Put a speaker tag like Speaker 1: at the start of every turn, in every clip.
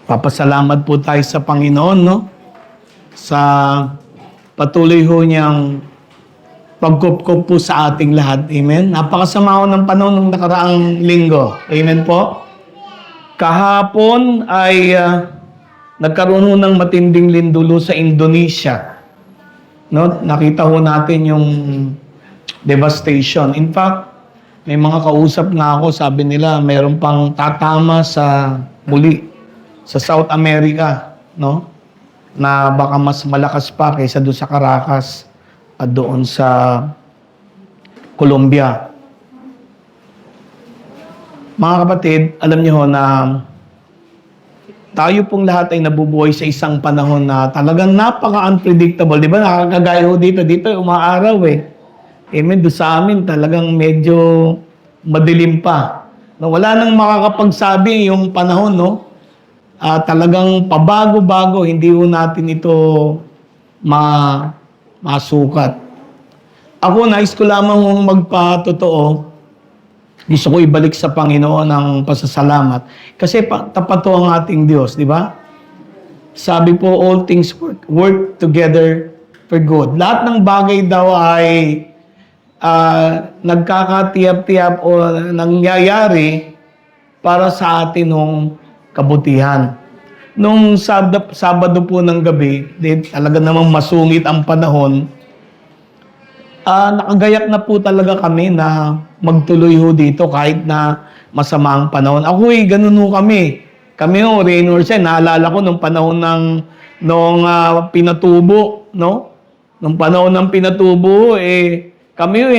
Speaker 1: Papasalamat po tayo sa Panginoon, no? Sa patuloy ho niyang pagkupkup po sa ating lahat. Amen? Napakasama ho ng panahon ng nakaraang linggo. Amen po? Kahapon ay nagkaroon ho ng matinding lindulo sa Indonesia. No? Nakita ho natin yung devastation. In fact, may mga kausap na ako, sabi nila, mayroon pang tatama sa muli sa South America, no? Na baka mas malakas pa kaysa doon sa Caracas at doon sa Colombia. Mga kapatid, alam niyo ho na tayo pong lahat ay nabubuhay sa isang panahon na talagang napaka-unpredictable. Di ba? Nakakagaya ho dito umaaraw eh. Amen. Doon sa amin talagang medyo madilim pa. Na wala nang makakapagsabi yung panahon, no? Talagang pabago-bago, hindi ho natin ito masukat. Ako, nais ko lamang magpatotoo. Gusto ko ibalik sa Panginoon ang pasasalamat. Kasi tapat ho ang ating Diyos, di ba? Sabi po, all things work together for good. Lahat ng bagay daw ay nagkakatiyap-tiyap o nangyayari para sa atin ng kabutihan. Nung Sabado po ng gabi, talaga namang masungit ang panahon, nakagayak na po talaga kami na magtuloy ho dito kahit na masama ang panahon. Ako ganun ho kami. Kami ho, Raynor, naalala ko nung panahon nung pinatubo, no? Nung panahon ng pinatubo, kami ho,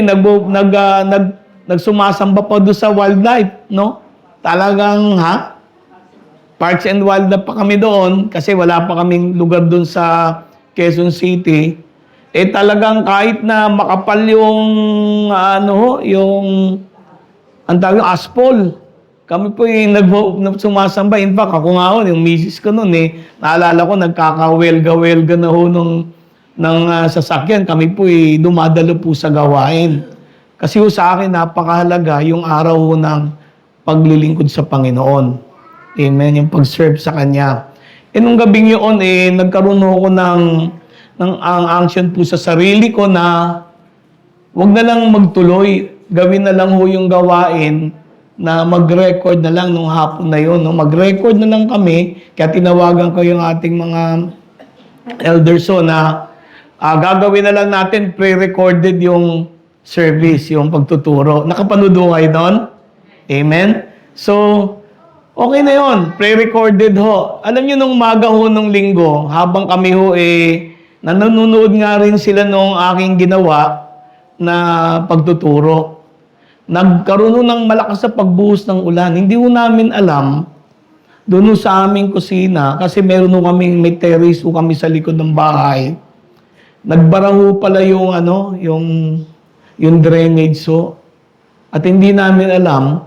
Speaker 1: nagsumasamba pa doon sa wildlife, no? Talagang, Parks and Wildlife pa kami doon kasi wala pa kaming lugar doon sa Quezon City. Talagang kahit na makapal yung ang tawag yung asphalt. Kami po sumasamba. In fact, ako nga ho, yung misis ko noon naalala ko nagkakawelga-welga na ho ng sasakyan. Kami po dumadalo po sa gawain. Kasi ho sa akin napakahalaga yung araw ho ng paglilingkod sa Panginoon. Amen. Yung pag-serve sa Kanya. Nung gabing yun, nagkaroon ako ng action po sa sarili ko na wag na lang magtuloy. Gawin na lang ho yung gawain na mag-record na lang nung hapon na yun. No? Mag-record na lang kami. Kaya tinawagan ko yung ating mga elders na gagawin na lang natin pre-recorded yung service, yung pagtuturo. Nakapanood ho kayo doon? Amen? So, okay na yun. Pre-recorded ho. Alam nyo, nung umaga ho nung linggo, habang kami ho nanonood nga rin sila nung aking ginawa na pagtuturo. Nagkaroon ho ng malakas na pagbuhos ng ulan. Hindi ho namin alam doon ho sa aming kusina kasi meron ho kaming may terrace ho kami sa likod ng bahay. Nagbara ho pala yung yung drainage ho. At hindi namin alam,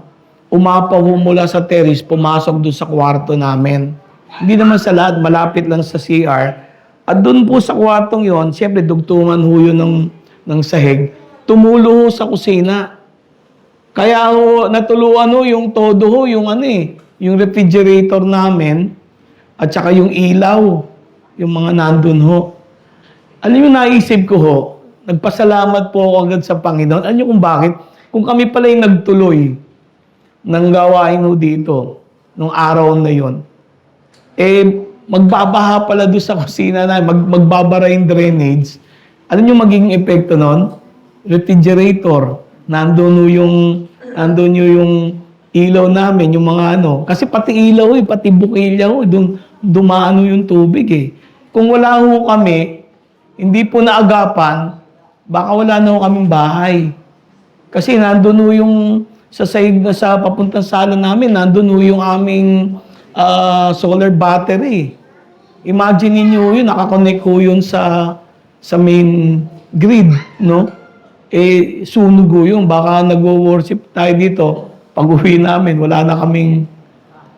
Speaker 1: umapaw mula sa terrace, pumasok doon sa kwarto namin. Hindi naman sa lahat, malapit lang sa CR. At doon po sa kwartong yon, siyempre dugtungan ho yun ng sahig, tumulo ho sa kusina. Kaya ho, natuluan ho yung todo ho, yung yung refrigerator namin, at saka yung ilaw, yung mga nandun ho. Alam yung naisip ko ho, nagpasalamat po ako agad sa Panginoon. Alam niyo kung bakit? Kung kami pala yung nagtuloy ng gawain ho dito, nung araw na yon, magbabaha pala doon sa kusina na, magbabara yung drainage. Alam niyo magiging epekto nun? Refrigerator. Nandun yung ilaw namin, yung mga Kasi pati ilaw pati bukilya doon dumaano yung tubig Kung wala ho kami, hindi po naagapan, baka wala na ho kaming bahay. Kasi nandun ho yung sa sahig na sa papuntang sala namin, nandun ho yung aming solar battery. Imagine niyo yun, nakakonect ho yun sa main grid, no? Sunog ho yun. Baka nagwo-worship tayo dito. Pag-uwi namin, wala na kaming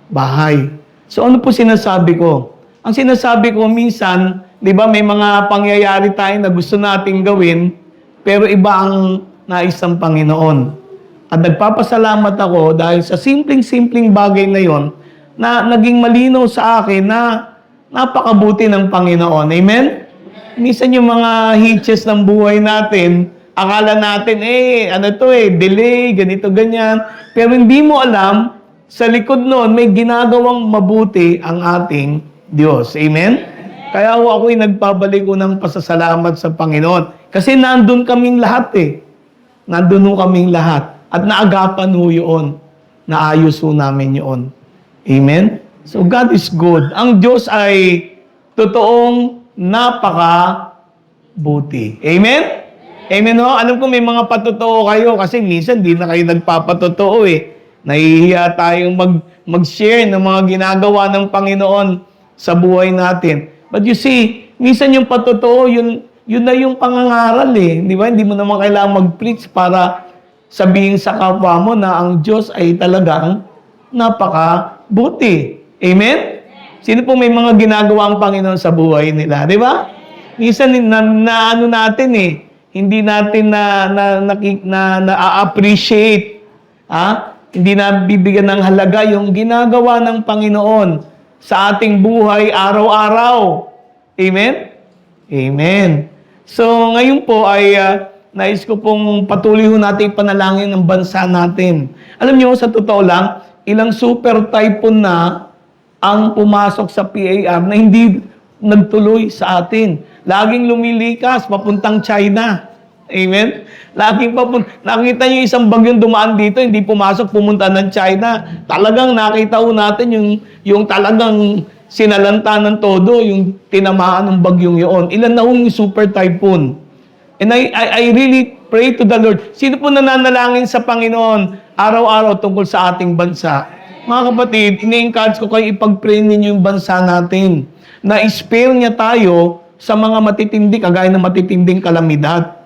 Speaker 1: bahay. So ano po sinasabi ko? Ang sinasabi ko minsan, di ba may mga pangyayari tayo na gusto nating gawin, pero iba ang nais ng Panginoon. At nagpapasalamat ako dahil sa simpleng-simpleng bagay na yon, na naging malinaw sa akin na napakabuti ng Panginoon. Amen? Minsan yung mga hitches ng buhay natin, akala natin, delay, ganito, ganyan. Pero hindi mo alam, sa likod noon, may ginagawang mabuti ang ating Diyos. Amen? Kaya ako'y nagpabalik ko ng pasasalamat sa Panginoon. Kasi nandun kaming lahat Nandun kaming lahat. At naagapan yun. Naayos namin yun. Amen? So God is good. Ang Diyos ay totoong napaka-buti. Amen? Amen ho? Alam ko may mga patotoo kayo kasi minsan di na kayo nagpapatotoo Nahihiya tayong mag-share ng mga ginagawa ng Panginoon sa buhay natin. But you see, minsan yung patotoo, yun na yung pangangaral Di ba? Hindi mo naman kailangan mag-preach para sabihin sa kapwa mo na ang Diyos ay talagang napaka-buti. Amen? Sino po may mga ginagawa ang Panginoon sa buhay nila? Di ba? Minsan ano natin hindi natin na-appreciate. Hindi na bibigyan ng halaga yung ginagawa ng Panginoon sa ating buhay araw-araw. Amen? Amen. So, ngayon po ay nais ko pong patuloy natin panalangin ng bansa natin. Alam niyo, sa totoo lang, ilang super typhoon na ang pumasok sa PAR na hindi nagtuloy sa atin. Laging lumilikas, papuntang China. Amen? Nakita niyo isang bagyong dumaan dito, hindi pumasok, pumunta ng China. Talagang nakita natin yung talagang sinalanta ng todo, yung tinamaan ng bagyong yun. Ilan na yung super typhoon. And I really pray to the Lord. Sino po nananalangin sa Panginoon araw-araw tungkol sa ating bansa? Mga kapatid, ini-encourage ko kayo ipag-pray ninyo yung bansa natin. Na spare niya tayo sa mga matitindi, kagaya ng matitinding kalamidad.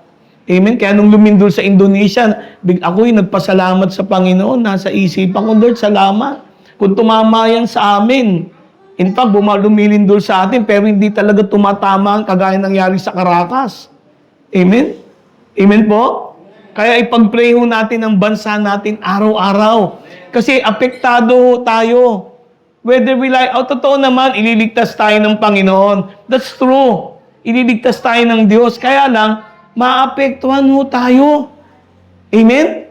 Speaker 1: Amen? Kaya nung lumindol sa Indonesia, ako'y nagpasalamat sa Panginoon. Nasa isipan ko, Lord, salamat. Kung tumama yan sa amin. In fact, lumilindol sa atin, pero hindi talaga tumatama ang kagaya nangyari sa Caracas. Amen? Amen po? Kaya ipag-pray natin ang bansa natin araw-araw. Kasi apektado tayo. Whether we like, totoo naman, ililigtas tayo ng Panginoon. That's true. Ililigtas tayo ng Diyos. Kaya lang, maapektuhan tayo. Amen?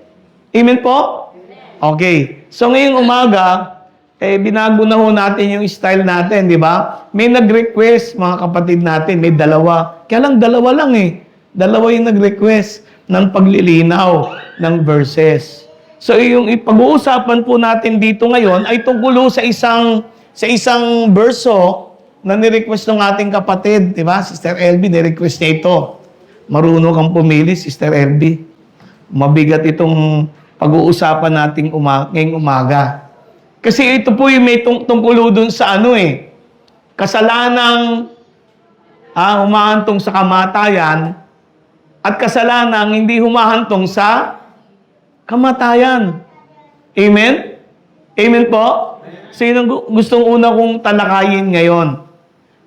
Speaker 1: Amen po? Okay. So ngayong umaga, binago na natin yung style natin, di ba? May nag-request, mga kapatid natin, may dalawa. Kaya lang, dalawa lang Dalawa yung nag-request ng paglilinaw ng verses. So yung ipag-uusapan po natin dito ngayon ay tungkol sa isang verso na ni-request ng ating kapatid, di ba? Sister LB, ni-request niya ito. Marunong kang pumili, Sister LB. Mabigat itong pag-uusapan nating ngayong umaga. Kasi ito po yung may tungkol dun sa kasalanang humahantong sa kamatayan at kasalanang hindi humahantong sa kamatayan. Amen? Amen po? Sino gustong una kong talakayin ngayon?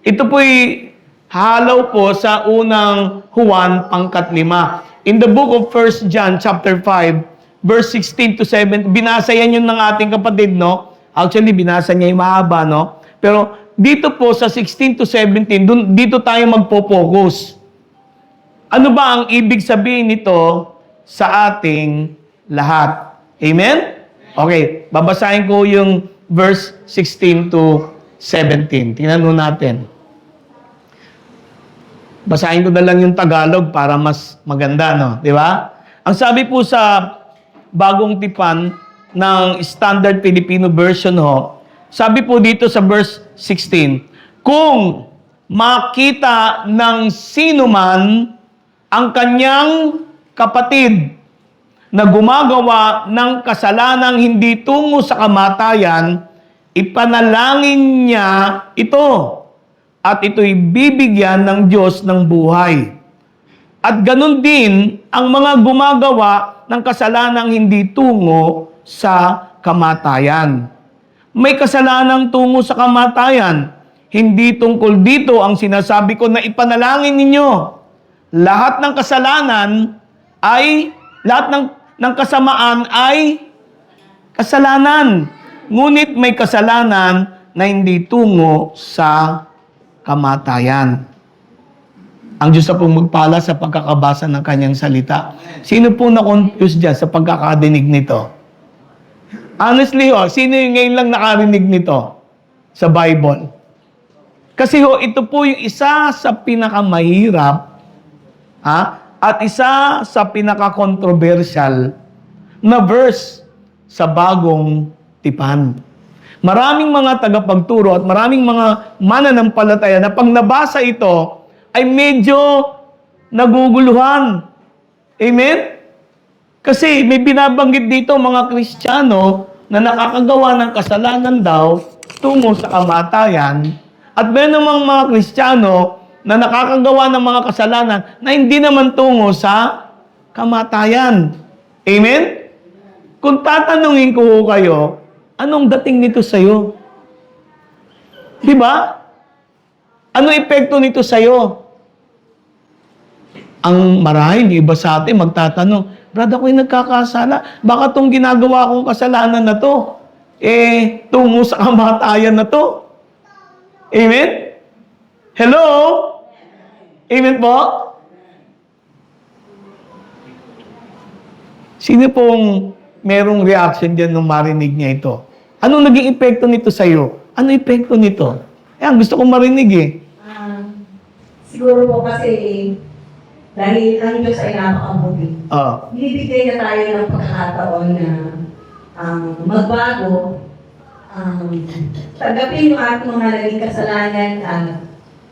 Speaker 1: Ito po'y halaw po sa unang Juan pangkat 5. In the book of 1 John chapter 5, verse 16 to 7, binasa yan yun ng ating kapatid, no? Actually, binasa niya yung mahaba, no? Pero dito po sa 16 to 17, dito tayo magpo-focus. Ano ba ang ibig sabihin nito sa ating lahat? Amen? Okay, babasahin ko yung verse 16 to 17. Tingnan natin. Basahin ko na lang yung Tagalog para mas maganda, no? Di ba? Ang sabi po sa bagong tipan ng Standard Filipino Version, sabi po dito sa verse 16, kung makita ng sino man ang kanyang kapatid na gumagawa ng kasalanang hindi tungo sa kamatayan, ipanalangin niya ito. At ito'y bibigyan ng Diyos ng buhay. At ganun din ang mga gumagawa ng kasalanang hindi tungo sa kamatayan. May kasalanang tungo sa kamatayan. Hindi tungkol dito ang sinasabi ko na ipanalangin ninyo. Lahat ng kasalanan ay, lahat ng kasamaan ay kasalanan. ngunit may kasalanan na hindi tungo sa kamatayan. Ang Diyos na pong magpala sa pagkakabasa ng kanyang salita. Sino po na-confuse dyan sa pagkakadinig nito? Honestly, sino yung ngayon lang nakarinig nito sa Bible? Kasi ito po yung isa sa pinakamahirap at isa sa pinaka-controversial na verse sa bagong tipan. Maraming mga tagapagturo at maraming mga mananampalataya na pag nabasa ito, ay medyo naguguluhan. Amen? Kasi may binabanggit dito mga Kristiyano na nakakagawa ng kasalanan daw tungo sa kamatayan. At meron namang mga Kristiyano na nakakagawa ng mga kasalanan na hindi naman tungo sa kamatayan. Amen? Kung tatanungin ko kayo, anong dating nito sa'yo? Di ba? Ano epekto nito sa'yo? Ang marahil, iba sa atin magtatanong, Brad, ako'y nagkakasala. Baka itong ginagawa kong kasalanan na to, tungo sa kamatayan na to. Amen? Hello? Amen po? Sino pong merong reaction dyan nung marinig niya ito? Anong naging epekto nito sa'yo? Ano epekto nito? Ayan, gusto kong marinig eh.
Speaker 2: Siguro po kasi dahil ang Diyos ay napakabuti. Binibigay niya tayo ng pagkakataon na magbago, tanggapin yung ating mga naging kasalanan at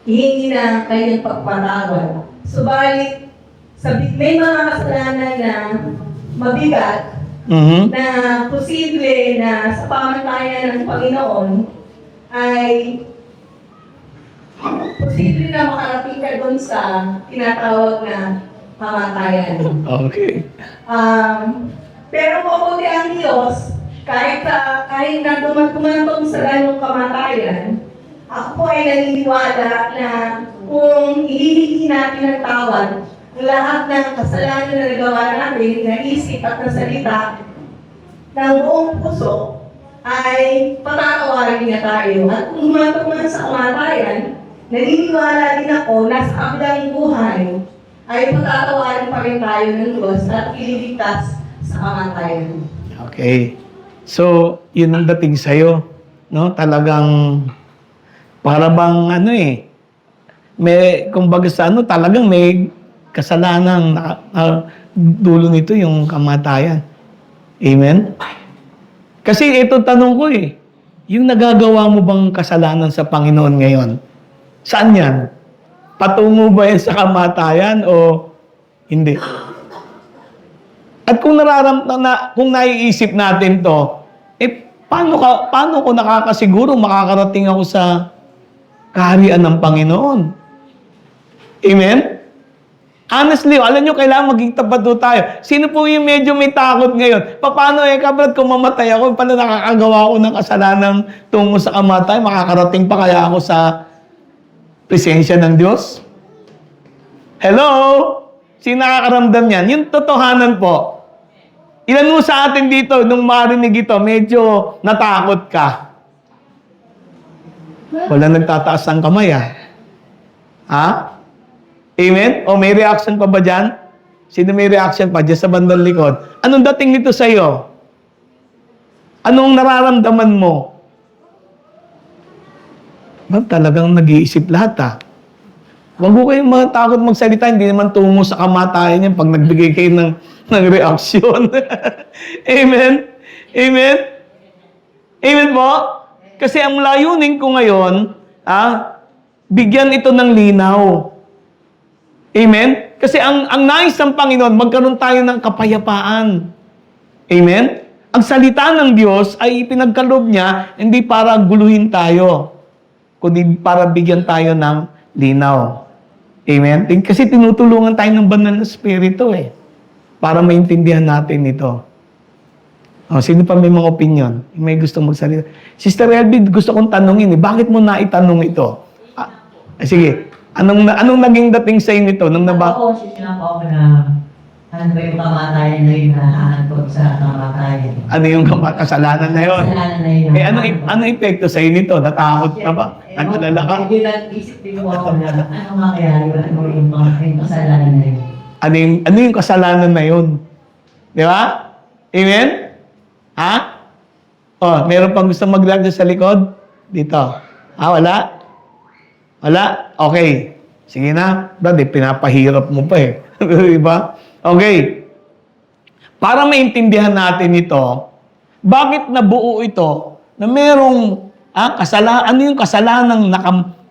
Speaker 2: hihingi na kanyang pagpatawad. Subalit, may mga kasalanan na mabigat na posible na sa pamantayan ng Panginoon ay posible na makarating ka doon sa tinatawag na kamatayan.
Speaker 1: Okay.
Speaker 2: Pero mabuti ang Diyos, kahit na dumantong sa ganong kamatayan, ako po ay naniniwala na kung ihihingi natin ng tawad, lahat ng kasalanan na nagawa natin, na isip at na salita, ng buong puso, ay patatawarin niya tayo. At kung humantong man sa kamatayan, naniniwala din ako na sa kabilang buhay ay patatawarin pa rin tayo ng Diyos at ililigtas sa kamatayan.
Speaker 1: Okay. So, yun ang dating sa'yo. No? Talagang, para bang may, kumbaga sa talagang may kasalanan dulo nito yung kamatayan. Amen? Kasi ito tanong ko yung nagagawa mo bang kasalanan sa Panginoon ngayon? Saan yan? Patungo ba yan sa kamatayan o hindi? At kung kung naiisip natin to, paano ko nakakasiguro makakarating ako sa kaharian ng Panginoon? Amen? Honestly, alam nyo, kailangan maging tapat tayo. Sino po yung medyo may takot ngayon? Paano kabrad, kung mamatay ako, paano nakakagawa ako ng kasalanan tungo sa kamatayan? Makakarating pa kaya ako sa presensya ng Diyos? Hello? Sino nakakaramdam yan? Yung totohanan po. Ilan mo sa atin dito, nung marinig ito, medyo natakot ka? Wala nagtataas ng kamay, Ha? Amen? O may reaction pa ba dyan? Sino may reaction pa dyan sa bandang likod? Anong dating nito sa'yo? Anong nararamdaman mo? Talagang nag-iisip lahat, Huwag ko kayong matakot magsalita, hindi naman tungo sa kamatayan yan pag nagbigay kayo ng reaksyon. Amen? Amen? Amen po? Kasi ang layunin ko ngayon, bigyan ito ng linaw. Amen? Kasi ang nais ng Panginoon, magkaroon tayo ng kapayapaan. Amen? Ang salita ng Diyos ay ipinagkaloob niya, hindi para guluhin tayo, kundi para bigyan tayo ng linaw. Amen? Kasi tinutulungan tayo ng banal na Espiritu para maintindihan natin ito. Sino pa may mga opinion? May gusto magsalita? Sister Elby, gusto kong tanungin bakit mo naitanong ito? Sige. Anong naging dating sa inyo nito?
Speaker 3: Ako, sisina po ako na Ano ba yung kamatayan na yun na aangkot sa kamatayan?
Speaker 1: Ano yung kasalanan na yun?
Speaker 3: Kasalanan na yun.
Speaker 1: Ano epekto sa'yo nito? Natakot ka ba? Nagkalala ka?
Speaker 3: Medyo nag-isip din mo ako na ano nga kaya yun, ano yung mga yung kasalanan na yun.
Speaker 1: Ano yung kasalanan na yun? Di ba? Amen? Ha? Oh, meron pang gusto mag-live sa likod? Dito. Wala? Wala? Okay. Sige na. Brad, pinapahirap mo pa eh. Di ba? Okay. Para maintindihan natin ito, bakit nabuo ito na merong ano yung kasalanang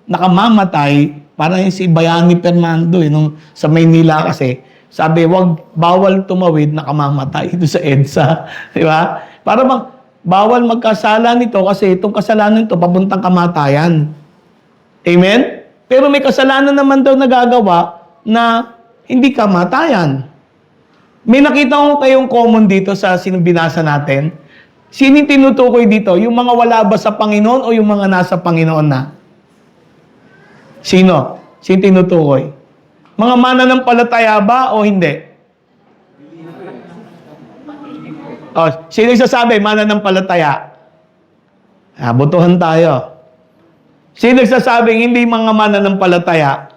Speaker 1: nakamamatay, para yung si Bayani Fernando nung sa Maynila kasi, sabi, bawal tumawid, nakamamatay ito sa EDSA. Di ba? Para bawal magkasala nito kasi itong kasalanan ito, papuntang kamatayan. Amen? Pero may kasalanan naman daw nagagawa na hindi kamatayan. May nakita ko kayong common dito sa binasa natin. Sino yung tinutukoy dito? Yung mga wala ba sa Panginoon o yung mga nasa Panginoon na? Sino? Sino tinutukoy? Mga mananampalataya ba o hindi? Sino yung sasabi, mananampalataya? Botohan tayo. Sino nagsasabing hindi mga mananampalataya?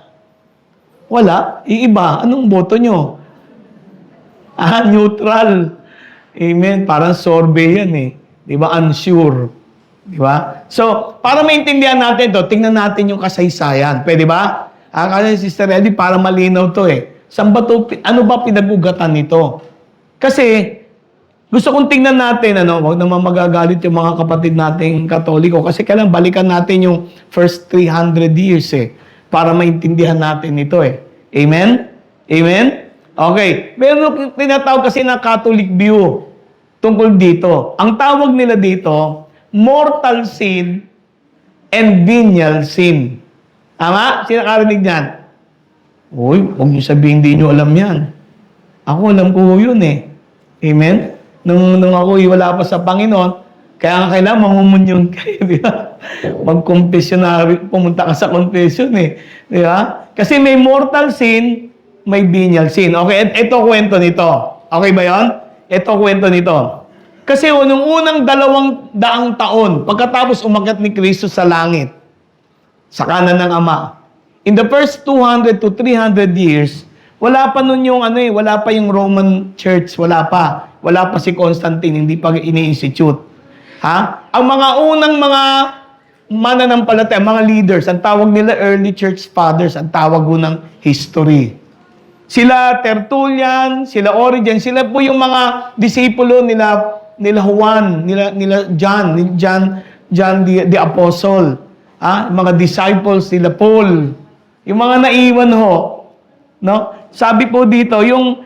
Speaker 1: Wala. Iiba. Anong boto nyo? Neutral. Amen. Parang survey yan eh. Di ba? Unsure. Di ba? So, para maintindihan natin to, tingnan natin yung kasaysayan. Pwede ba? Kasi Sister Ellie, para malinaw to eh. Ano ba pinag-ugatan nito? Kasi, gusto kong tingnan natin, huwag naman magagalit yung mga kapatid nating Katoliko. Kasi kailangan balikan natin yung first 300 years eh. Para maintindihan natin ito eh. Amen? Amen? Okay. Meron tinatawag kasi na Catholic view tungkol dito. Ang tawag nila dito, mortal sin and venial sin. Tama? Sino nakarinig niyan? Uy, huwag niyo sabihin hindi niyo alam yan. Ako alam ko yun eh. Amen? Nung ako wala pa sa Panginoon, kaya nga kailangan mangumunyon kayo, di ba? Mag-confessionary, pumunta ka sa confession eh. Di ba? Kasi may mortal sin, may venial sin. Okay, ito kwento nito. Okay ba yon? Ito kwento nito. Kasi nung unang 200 taon, pagkatapos umakyat ni Kristo sa langit, sa kanan ng Ama, in the first 200 to 300 years, wala pa nun yung wala pa yung Roman Church, wala pa. Wala pa si Constantine, hindi pa ini-institute. Ha? Ang mga unang mga mananampalataya, mga leaders, ang tawag nila early church fathers, ang tawag ng history. Sila Tertullian, sila Origen, sila po yung mga disipulo nila Juan, nila John the Apostle. Ha? Mga disciples nila Paul. Yung mga naiwan ho. No? Sabi po dito,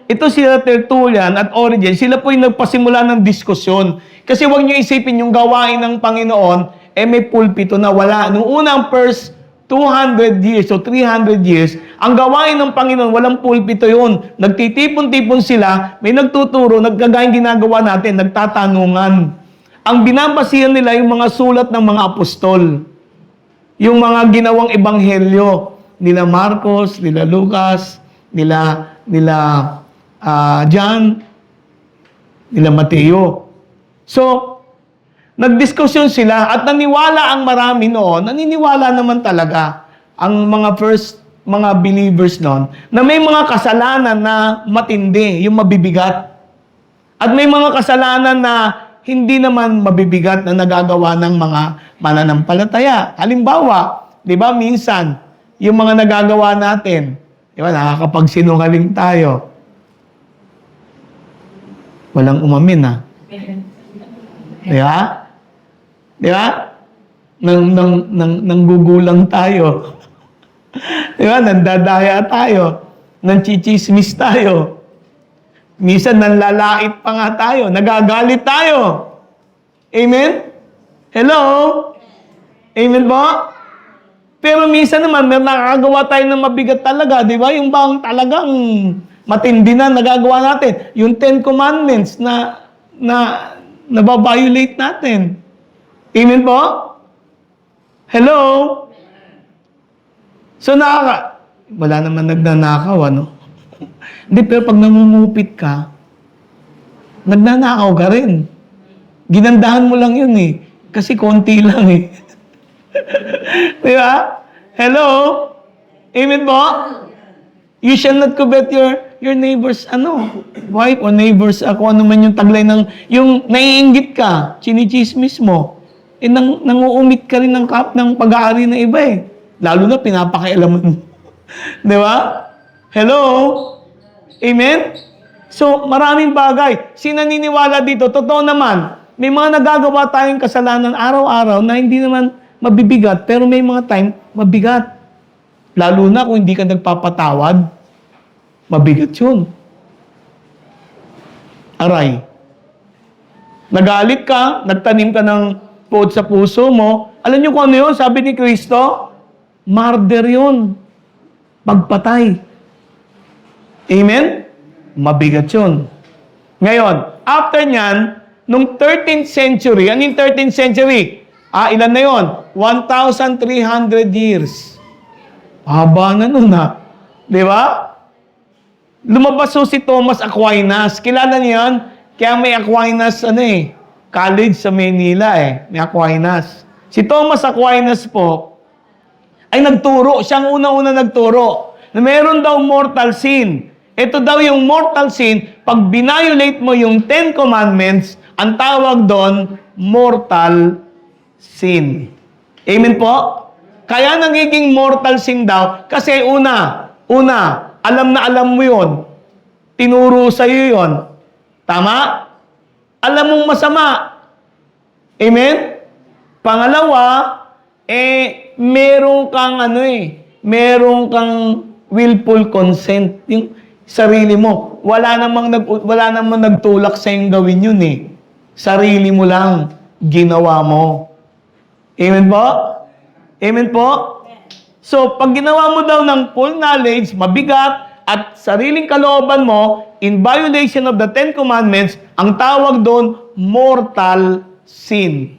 Speaker 1: ito sila Tertullian at Origen, sila po yung nagpasimula ng diskusyon. Kasi huwag niyo isipin yung gawain ng Panginoon, may pulpito na wala. Nung unang first 200 years o 300 years, ang gawain ng Panginoon, walang pulpito yun. Nagtitipon-tipon sila, may nagtuturo, nagkagayang ginagawa natin, nagtatanungan. Ang binabasihan nila yung mga sulat ng mga apostol. Yung mga ginawang ebanghelyo, nila Marcos, nila Lucas, nila John, nila Mateo. So, nagdiskusyon sila at naniwala ang marami noon, naniniwala naman talaga ang mga mga believers noon na may mga kasalanan na matindi, yung mabibigat. At may mga kasalanan na hindi naman mabibigat na nagagawa ng mga mananampalataya. Halimbawa, di ba minsan, yung mga nagagawa natin, di ba, nakakapagsinungaling tayo. Walang umamin, ha? Di ba? Di ba? Nanggugulang tayo. Di ba? Nandadaya tayo. Nanchichismis tayo. Minsan nanlalait pa nga tayo. Nagagalit tayo. Amen? Hello? Amen po? Pero minsan naman, may nakakagawa tayo ng mabigat talaga. Di ba? Yung bang talagang matindi na nagagawa natin. Yung 10 Commandments na nababiolate natin. Amen po? Hello? So wala naman nagnanakaw, ano? Hindi, pero pag nangungupit ka, nagnanakaw ka rin. Ginandahan mo lang yun eh. Kasi konti lang eh. Di ba? Hello? Amen po? You shall not covet your neighbor's wife or neighbor's kung ano man yung taglay ng, yung naiinggit ka, chinichismis mo, nanguumit ka rin ng pag-aari ng iba eh. Lalo na pinapakialaman mo. Di ba? Hello? Amen? So, maraming bagay. Sinaniniwala dito, totoo naman, may mga nagagawa tayong kasalanan araw-araw na hindi naman mabibigat, pero may mga time, mabigat. Lalo na kung hindi ka nagpapatawad, mabigat yun. Aray. Nagalit ka, nagtanim ka ng puot sa puso mo, alam niyo kung ano yun? Sabi ni Kristo, murder yun. Pagpatay. Amen? Mabigat yun. Ngayon, after nyan, nung 13th century, ano yung 13th century? Ilan na yun? 1,300 years. Haba na nun ha. Di ba? Lumabas so si Thomas Aquinas. Kilala niyo yan? Kaya may Aquinas, college sa Manila May Aquinas. Si Thomas Aquinas po, ay nagturo. Siyang una-una nagturo na meron daw mortal sin. Ito daw yung mortal sin, pag binayolate mo yung 10 Commandments, ang tawag doon, mortal sin. Amen po? Kaya nagiging mortal sin daw, kasi una, alam na alam mo yun. Tinuro sa'yo yun. Tama? Alam mong masama. Amen? Pangalawa, meron kang willful consent. Yung sarili mo. Wala namang nagtulak sa yung gawin yun Sarili mo lang. Ginawa mo. Amen po? Amen po? So, pag ginawa mo daw ng full knowledge, mabigat, at sariling kalooban mo, in violation of the 10 Commandments, ang tawag doon, mortal sin.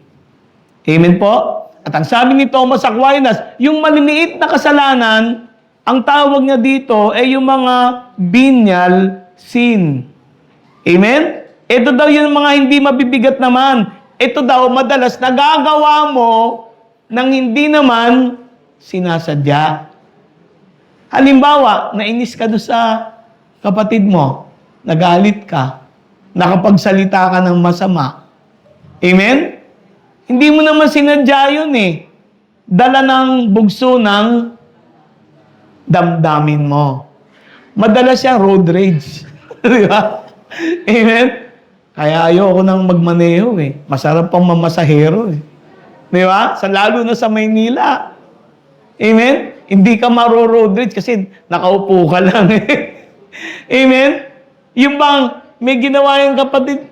Speaker 1: Amen po? At ang sabi ni Thomas Aquinas, yung maliliit na kasalanan, ang tawag niya dito ay yung mga venial sin. Amen? Ito daw yung mga hindi mabibigat naman. Ito daw madalas nagagawa mo nang hindi naman sinasadya. Halimbawa, nainis ka doon sa kapatid mo, nagalit ka, nakapagsalita ka ng masama. Amen? Hindi mo naman sinadya yun Dala ng bugso ng damdamin mo. Madalas siya road rage. Di ba? Amen? Kaya ayoko nang magmaneho Masarap pang mamasahero Di ba? Lalo na sa Maynila. Amen? Hindi ka maro-road rage kasi nakaupo ka lang Amen? Yung bang may ginawa yung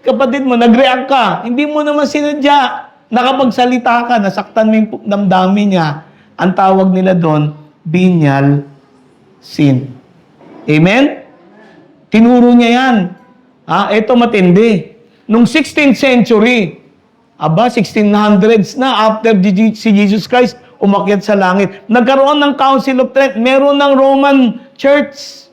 Speaker 1: kapatid mo, nag-react ka, hindi mo naman sinadya. Nakapagsalita ka, nasaktan mo yung damdamin niya. Ang tawag nila doon, venial sin. Amen? Tinuro niya yan. Ito matindi. Nung 16th century, 1600s na, after si Jesus Christ umakyat sa langit, nagkaroon ng Council of Trent, meron ng Roman Church.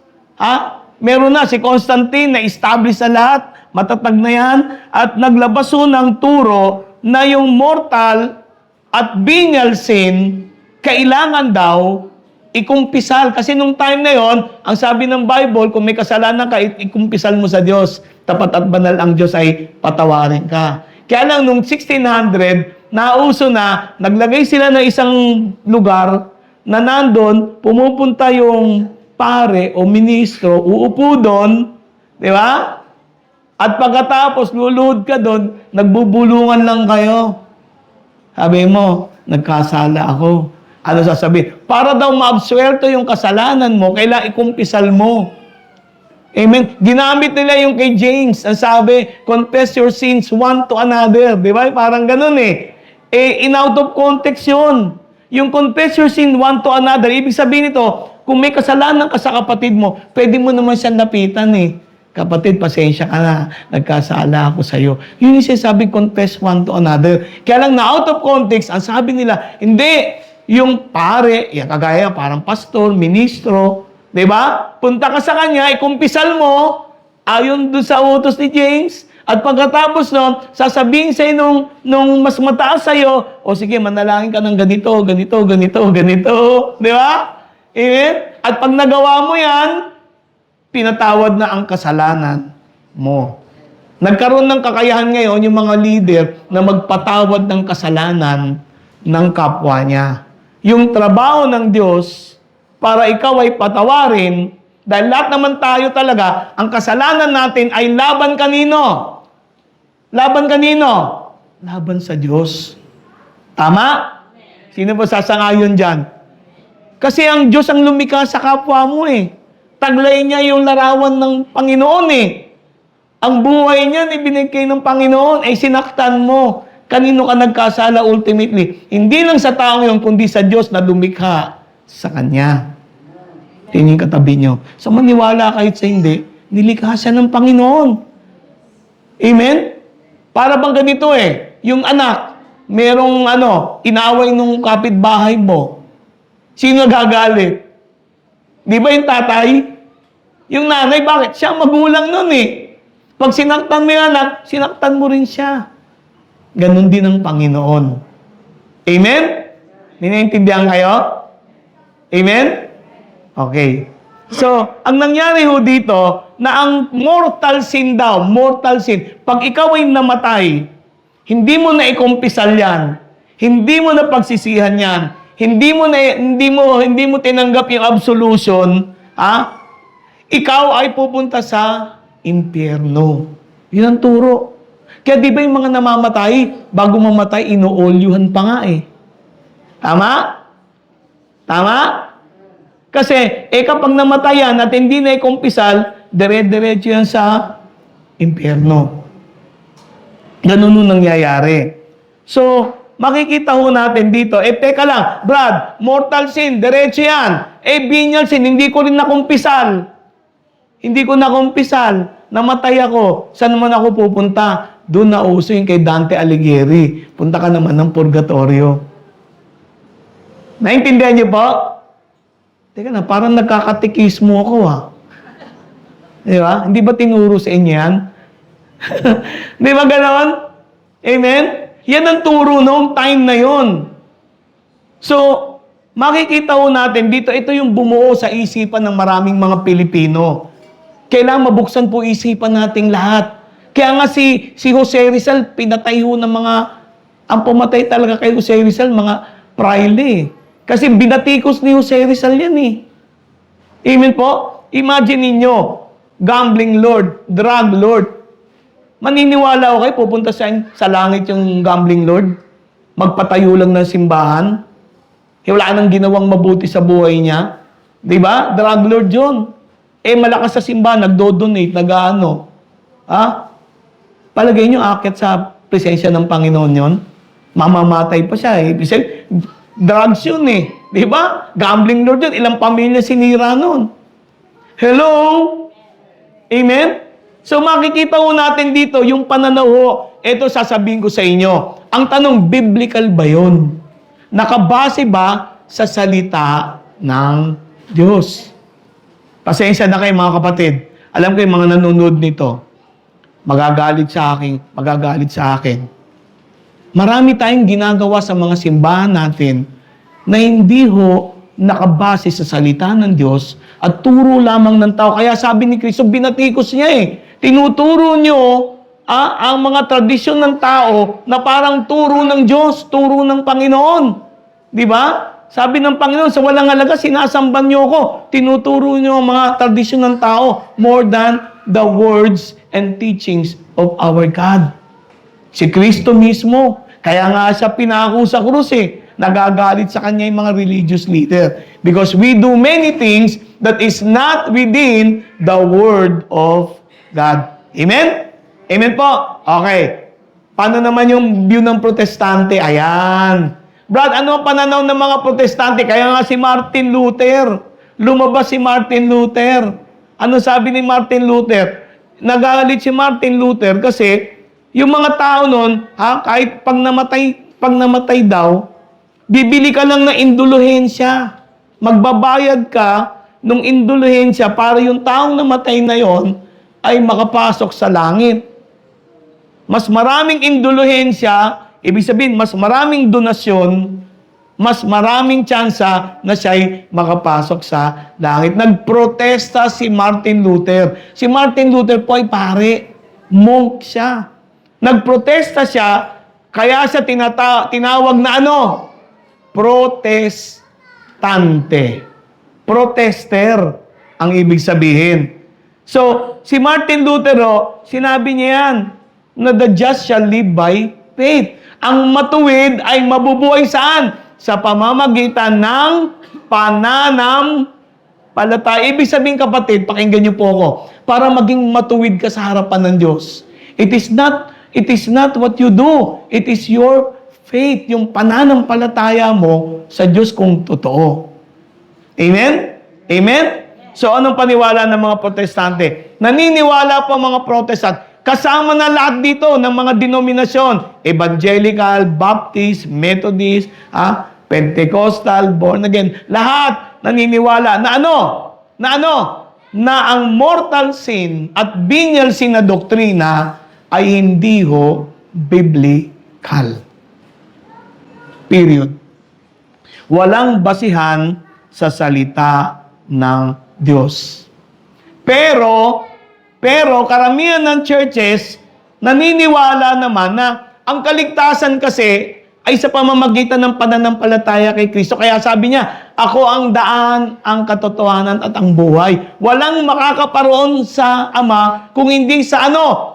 Speaker 1: Meron na, si Constantine, na-establish sa lahat, matatag na yan, at naglabas ng turo na yung mortal at venial sin, kailangan daw ikumpisal. Kasi nung time na yon, ang sabi ng Bible, kung may kasalanan ka, ikumpisal mo sa Diyos. Tapat at banal ang Diyos ay patawarin ka. Kaya lang nung 1600, nauso na, naglagay sila ng isang lugar na nandun, pumupunta yung pare o ministro, uupo doon, di ba? At pagkatapos, luluhod ka doon, nagbubulungan lang kayo. Sabi mo, nagkasala ako. Ano sasabihin? Para daw maabsuelto yung kasalanan mo, kailangan ikumpisal mo. Amen? Ginamit nila yung kay James. Ang sabi, confess your sins one to another. Di ba? Parang ganun in out of context yun. Yung confess your sin one to another, ibig sabihin nito, kung may kasalanan ka sa kapatid mo, pwede mo naman siyang lapitan Kapatid, pasensya ka na. Nagkasala ako sa iyo. Yun yung sinasabi, confess one to another. Kaya lang na out of context, ang sabi nila, hindi, yung pare, kagaya parang pastor, ministro, Di ba? Punta ka sa kanya, ikumpisal mo, ayon doon sa utos ni James, at pagkatapos nun, sasabihin sa'yo nung mas mataas sa'yo, o sige, manalangin ka ng ganito, ganito, ganito, ganito. Di ba? Amen? At pag nagawa mo yan, pinatawad na ang kasalanan mo. Nagkaroon ng kakayahan ngayon yung mga leader na magpatawad ng kasalanan ng kapwa niya. Yung trabaho ng Diyos para ikaw ay patawarin, dahil lahat naman tayo talaga, ang kasalanan natin ay laban kanino? Laban kanino? Laban sa Diyos. Tama? Sino ba sasangayon dyan? Kasi ang Diyos ang lumikha sa kapwa mo eh. Taglay niya yung larawan ng Panginoon eh. Ang buhay niya ibinigay ng Panginoon ay sinaktan mo. Kanino ka nagkasala ultimately? Hindi lang sa tao yun, kundi sa Diyos na lumikha sa Kanya. Tingin yung katabi nyo. Sa maniwala kahit sa hindi, nilikha siya ng Panginoon. Amen? Para bang ganito eh, yung anak, merong inaway nung kapitbahay mo. Sino gagalit? Di ba yung tatay? Yung nanay, bakit? Siya magulang nun eh. Pag sinaktan mo yung anak, sinaktan mo rin siya. Ganon din ang Panginoon. Amen? Ninaintindihan kayo? Amen? Okay. So, ang nangyari ho dito, na ang mortal sin daw, mortal sin, pag ikaw ay namatay, hindi mo na ikumpisal yan, hindi mo na pagsisihan yan, hindi mo tinanggap yung absolution, ikaw ay pupunta sa impyerno. Yun ang turo. Kaya di ba yung mga namamatay, bago mamatay, inuolyuhan pa nga eh. Tama? Tama? Kasi, kapag namatayan at hindi na ikumpisal, dire-diretso yan sa impyerno. Ganun nun nangyayari. So, makikita ho natin dito, teka lang, Brad, mortal sin, diretso yan. Venial sin, hindi ko rin nakumpisal. Hindi ko nakumpisal. Namatay ako. Saan naman ako pupunta? Doon na uso yung kay Dante Alighieri. Punta ka naman ng purgatorio. Naintindihan niyo po? Teka na, parang nagkakatikismo ako Di ba? Hindi ba tinuro sa inyo yan? Di ba ganoon? Amen? Yan ang turo noong time na yon. So, makikita ho natin dito, ito yung bumuo sa isipan ng maraming mga Pilipino. Kailangan mabuksan po isipan nating lahat. Kaya nga si Jose Rizal, pinatay ho ng mga, ang pumatay talaga kay Jose Rizal, mga praile. Kasi binatikos ni Jose Rizal yan eh. Amen po? Imagine ninyo, gambling lord, drug lord. Maniniwala ko kayo, pupunta sa langit yung gambling lord? Magpatayo lang ng simbahan? Wala nang ginawang mabuti sa buhay niya? Diba? Drug lord yun. Malakas sa simbahan, nagdo-donate, nag-ano. Palagay nyo, akit sa presensya ng Panginoon yun? Mamamatay pa siya eh. Drugs yun eh. Diba? Gambling lord yun. Ilang pamilya sinira nun. Hello? Amen? So makikita ho natin dito, yung pananaw ho, ito sasabihin ko sa inyo. Ang tanong, biblical ba yun? Nakabase ba sa salita ng Diyos? Pasensya na kayo mga kapatid. Alam ko yung mga nanonood nito, magagalit sa akin. Marami tayong ginagawa sa mga simbahan natin na hindi ho nakabase sa salita ng Diyos at turo lamang ng tao. Kaya sabi ni Kristo, binatikos niya eh. Tinuturo nyo ang mga tradisyon ng tao na parang turo ng Diyos, turo ng Panginoon. Di ba? Sabi ng Panginoon, sa walang halaga, sinasamban nyo ako. Tinuturo nyo ang mga tradisyon ng tao more than the words and teachings of our God. Si Kristo mismo, kaya nga siya pinako sa krus eh. Nagagalit sa kanya yung mga religious leader. Because we do many things that is not within the Word of God. Amen? Amen po? Okay. Paano naman yung view ng protestante? Ayan. Brad, ano ang pananaw ng mga protestante? Kaya nga si Martin Luther. Lumabas si Martin Luther. Ano sabi ni Martin Luther? Nagalit si Martin Luther kasi yung mga tao nun, kahit pag namatay daw, bibili ka lang ng indulhensya. Magbabayad ka nung indulhensya para yung taong namatay na yon ay makapasok sa langit. Mas maraming indulhensya, ibig sabihin, mas maraming donasyon, mas maraming tsansa na siya'y makapasok sa langit. Nagprotesta si Martin Luther. Si Martin Luther po ay pare, monk siya. Nagprotesta siya, kaya siya tinawag na ano? Protestante. Protester ang ibig sabihin. So, si Martin Luther, sinabi niya yan, na the just shall live by faith. Ang matuwid ay mabubuhay saan? Sa pamamagitan ng pananampalataya. Ibig sabihin, kapatid, pakinggan niyo po ako, para maging matuwid ka sa harapan ng Diyos. It is not what you do. It is your faith, yung pananampalataya mo sa Diyos kung totoo. Amen? Amen? So, anong paniwala ng mga protestante? Naniniwala po ang mga protestant. Kasama na lahat dito ng mga denominasyon. Evangelical, Baptist, Methodist, Pentecostal, born again. Lahat naniniwala na ano? Na ang mortal sin at venial sin na doktrina ay hindi ho biblical. Period. Walang basihan sa salita ng Diyos. Pero karamihan ng churches naniniwala naman na ang kaligtasan kasi ay sa pamamagitan ng pananampalataya kay Kristo. Kaya sabi niya, ako ang daan, ang katotohanan at ang buhay. Walang makakaparoon sa Ama kung hindi sa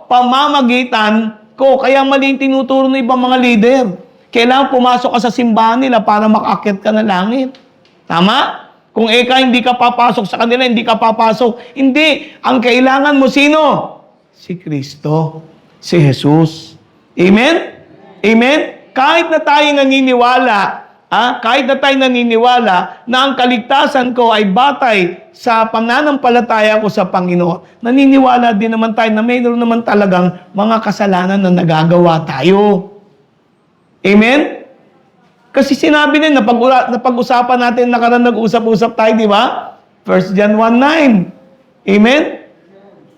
Speaker 1: pamamagitan ko. Kaya mali yung tinuturo ng ibang mga leader. Kailangan pumasok ka sa simbahan nila para makaakyat ka na langit. Tama? Kung hindi ka papasok sa kanila, hindi ka papasok. Hindi. Ang kailangan mo sino? Si Kristo. Si Jesus. Amen? Amen? Kahit na tayo naniniwala, na ang kaligtasan ko ay batay sa pananampalataya ko sa Panginoon, naniniwala din naman tayo na mayroon naman talagang mga kasalanan na nagagawa tayo. Amen? Kasi sinabi din, napag-usapan natin, nakaraan nag-usap-usap tayo, di ba? 1 John 1:9. Amen?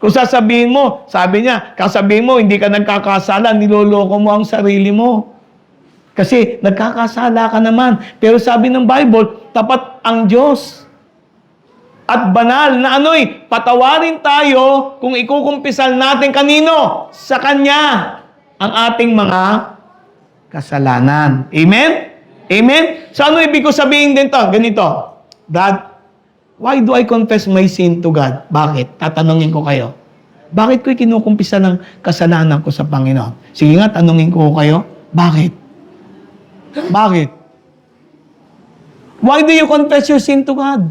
Speaker 1: Kung sasabihin mo, sabi niya, kasabihin mo, hindi ka nagkakasala, niloloko mo ang sarili mo. Kasi nagkakasala ka naman. Pero sabi ng Bible, tapat ang Diyos. At banal na patawarin tayo kung ikukumpisal natin kanino? Sa Kanya ang ating mga kasalanan. Amen? Amen? So ano ibig ko sabihin din to? Ganito. Dad, why do I confess my sin to God? Bakit? Tatanungin ko kayo. Bakit ko kinukumpisa ng kasalanan ko sa Panginoon? Sige nga, tanungin ko kayo. Bakit? Bakit? Why do you confess your sin to God?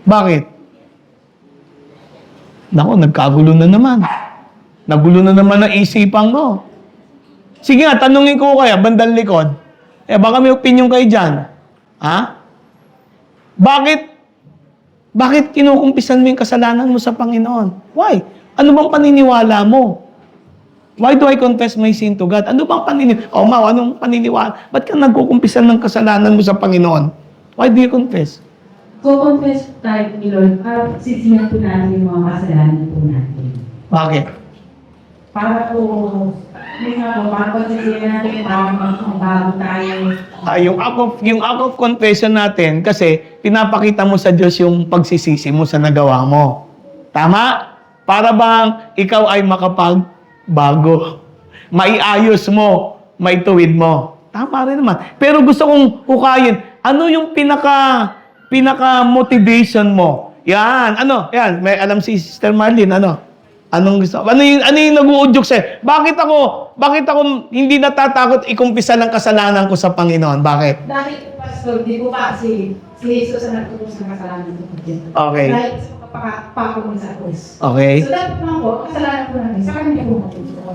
Speaker 1: Bakit? Nako, nagkagulo na naman. Nagulo na naman ang isipan ko. Sige nga, tanungin ko kayo, bandang likod. Baka may opinion kayo dyan. Bakit kinukumpisan mo yung kasalanan mo sa Panginoon? Why? Ano bang paniniwala mo? Why do I confess my sin to God? Ano bang paniniwala? Anong paniniwala? Ba't ka nagkukumpisan ng kasalanan mo sa Panginoon? Why do you confess?
Speaker 3: Confess tayo ni Lord, para sisiyan po natin yung mga kasalanan po natin.
Speaker 1: Bakit?
Speaker 3: Para po, para pagsisiyan natin, para magbago tayo.
Speaker 1: Yung act of confession natin, kasi pinapakita mo sa Diyos yung pagsisisi mo sa nagawa mo. Tama? Para bang ikaw ay makapagbago. Maiayos mo, maituwid mo. Tama rin naman. Pero gusto kong hukayin, ano yung pinaka-motivation mo? Yan. Yan. May alam si Sister Marlene, Anong gusto? Ano yung nag-uudyok sa'yo? Bakit ako hindi natatakot ikumpisa ng kasalanan ko sa Panginoon? Bakit?
Speaker 3: Dahil, Pastor, di po ba si Jesus ang nagtuturo sa kasalanan ko?
Speaker 1: Okay.
Speaker 3: Dahil sa pagpapako mo sa krus.
Speaker 1: Okay.
Speaker 3: So, dapat naman po, kasalanan po natin, sa kanya po matuturo.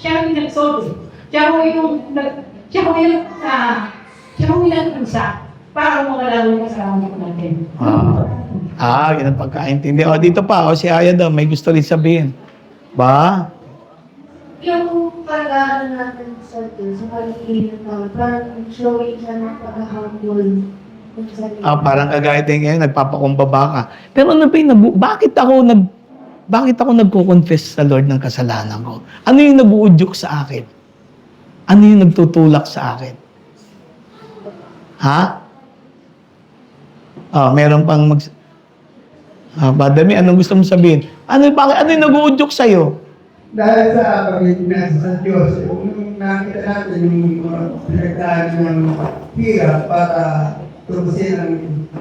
Speaker 3: Siya yung nag-solve. Siya yung nag-usa para makalawan yung kasalanan po natin.
Speaker 1: Yun ang pagkaintindi. Dito pa, si Aya daw, may gusto rin sabihin. Ba?
Speaker 4: Yung pag-aaral natin sa Diyos, sa pag-iingat namin, parang showing siya ng pag-humble
Speaker 1: Parang kagaya din ngayon, nagpapakumbaba ka. Pero ano ba yung bakit ako nagko-confess sa Lord ng kasalanan ko? Ano yung nag-uudyok sa akin? Ano yung nagtutulak sa akin? Ha? Meron pang Badami, anong gusto mong sabihin? Ano yung nag-uudyok sa'yo?
Speaker 5: Dahil sa pag-ibig sa Diyos, yung nakita natin yung pinagdaan ng hirap para tubusin ang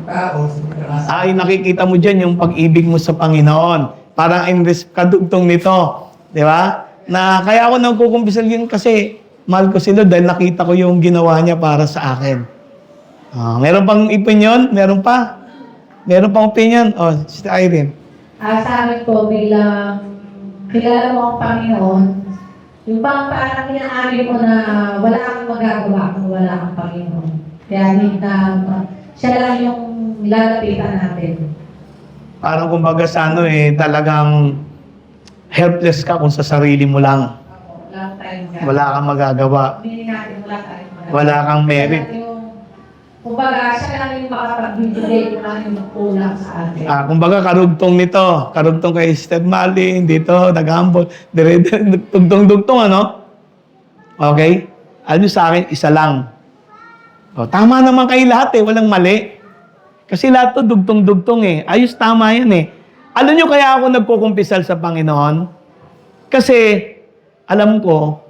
Speaker 5: tao sa pagkakasal.
Speaker 1: Ay, nakikita mo dyan yung pag-ibig mo sa Panginoon. Parang kadugtong nito. Di ba? Na kaya ako nagkukumpisal yun kasi mahal ko sila dahil nakita ko yung ginawa niya para sa akin. Meron pang opinion? Meron pa? Meron pang opinion? Sister Irene.
Speaker 3: Sa akin po, bilang kilala mo ang Panginoon, yung parang inaari mo na wala kang magagawa kung wala kang Panginoon. Kaya siya lang yung lalapitan natin.
Speaker 1: Parang kumbaga sa talagang helpless ka kung sa sarili mo lang.
Speaker 3: Wala tayong gagawin.
Speaker 1: Wala kang magagawa.
Speaker 3: Hindi natin wala tayong magagawa.
Speaker 1: Wala kang merit.
Speaker 3: Kumbaga, siya lang yung makapagbibigay kung ano yung kulang sa atin.
Speaker 1: Kumbaga karugtong nito. Karugtong kay Sister Malin, dito, nag-humble. Dugtong-dugtong, ano? Okay? Alam nyo sa akin, isa lang. Tama naman kayo lahat walang mali. Kasi lahat to dugtong-dugtong Ayos, tama yan Alam nyo kaya ako nagkukumpisal sa Panginoon? Kasi alam ko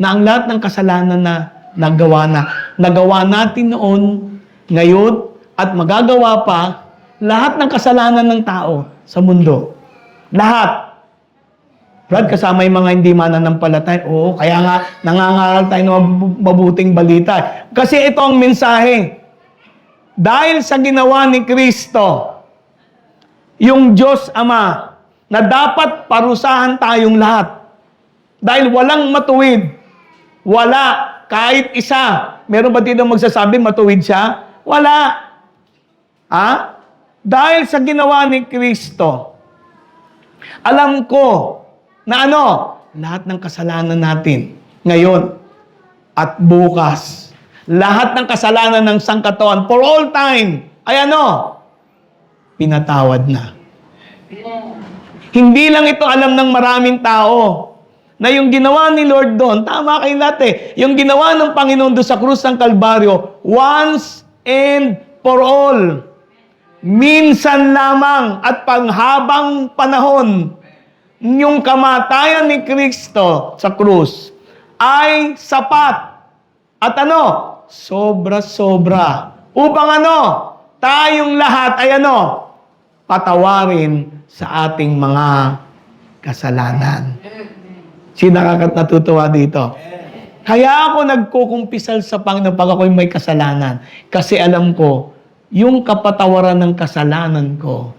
Speaker 1: na ang lahat ng kasalanan na nagawa natin noon, ngayon, at magagawa pa, lahat ng kasalanan ng tao sa mundo. Lahat. Brad, kasama yung mga hindi mananampalataya. Oo, kaya nga nangangaral tayo ng mabuting balita. Kasi ito ang mensahe. Dahil sa ginawa ni Kristo, yung Diyos Ama, na dapat parusahan tayong lahat. Dahil walang matuwid. Wala. Kahit isa. Meron ba dito magsasabi matuwid siya? Wala. Dahil sa ginawa ni Kristo, alam ko na lahat ng kasalanan natin ngayon at bukas, lahat ng kasalanan ng sangkatauhan for all time, ay pinatawad na. Hindi lang ito alam ng maraming tao na yung ginawa ni Lord doon, tama kayo lahat yung ginawa ng Panginoon doon sa krus ng Kalbaryo, once and for all. Minsan lamang at panghabang panahon, yung kamatayan ni Kristo sa krus ay sapat at sobra-sobra. Upang tayong lahat ay patawarin sa ating mga kasalanan. Sino natutuwa dito? Kaya ako nagkukumpisal sa Panginoon pag ako'y may kasalanan. Kasi alam ko, yung kapatawaran ng kasalanan ko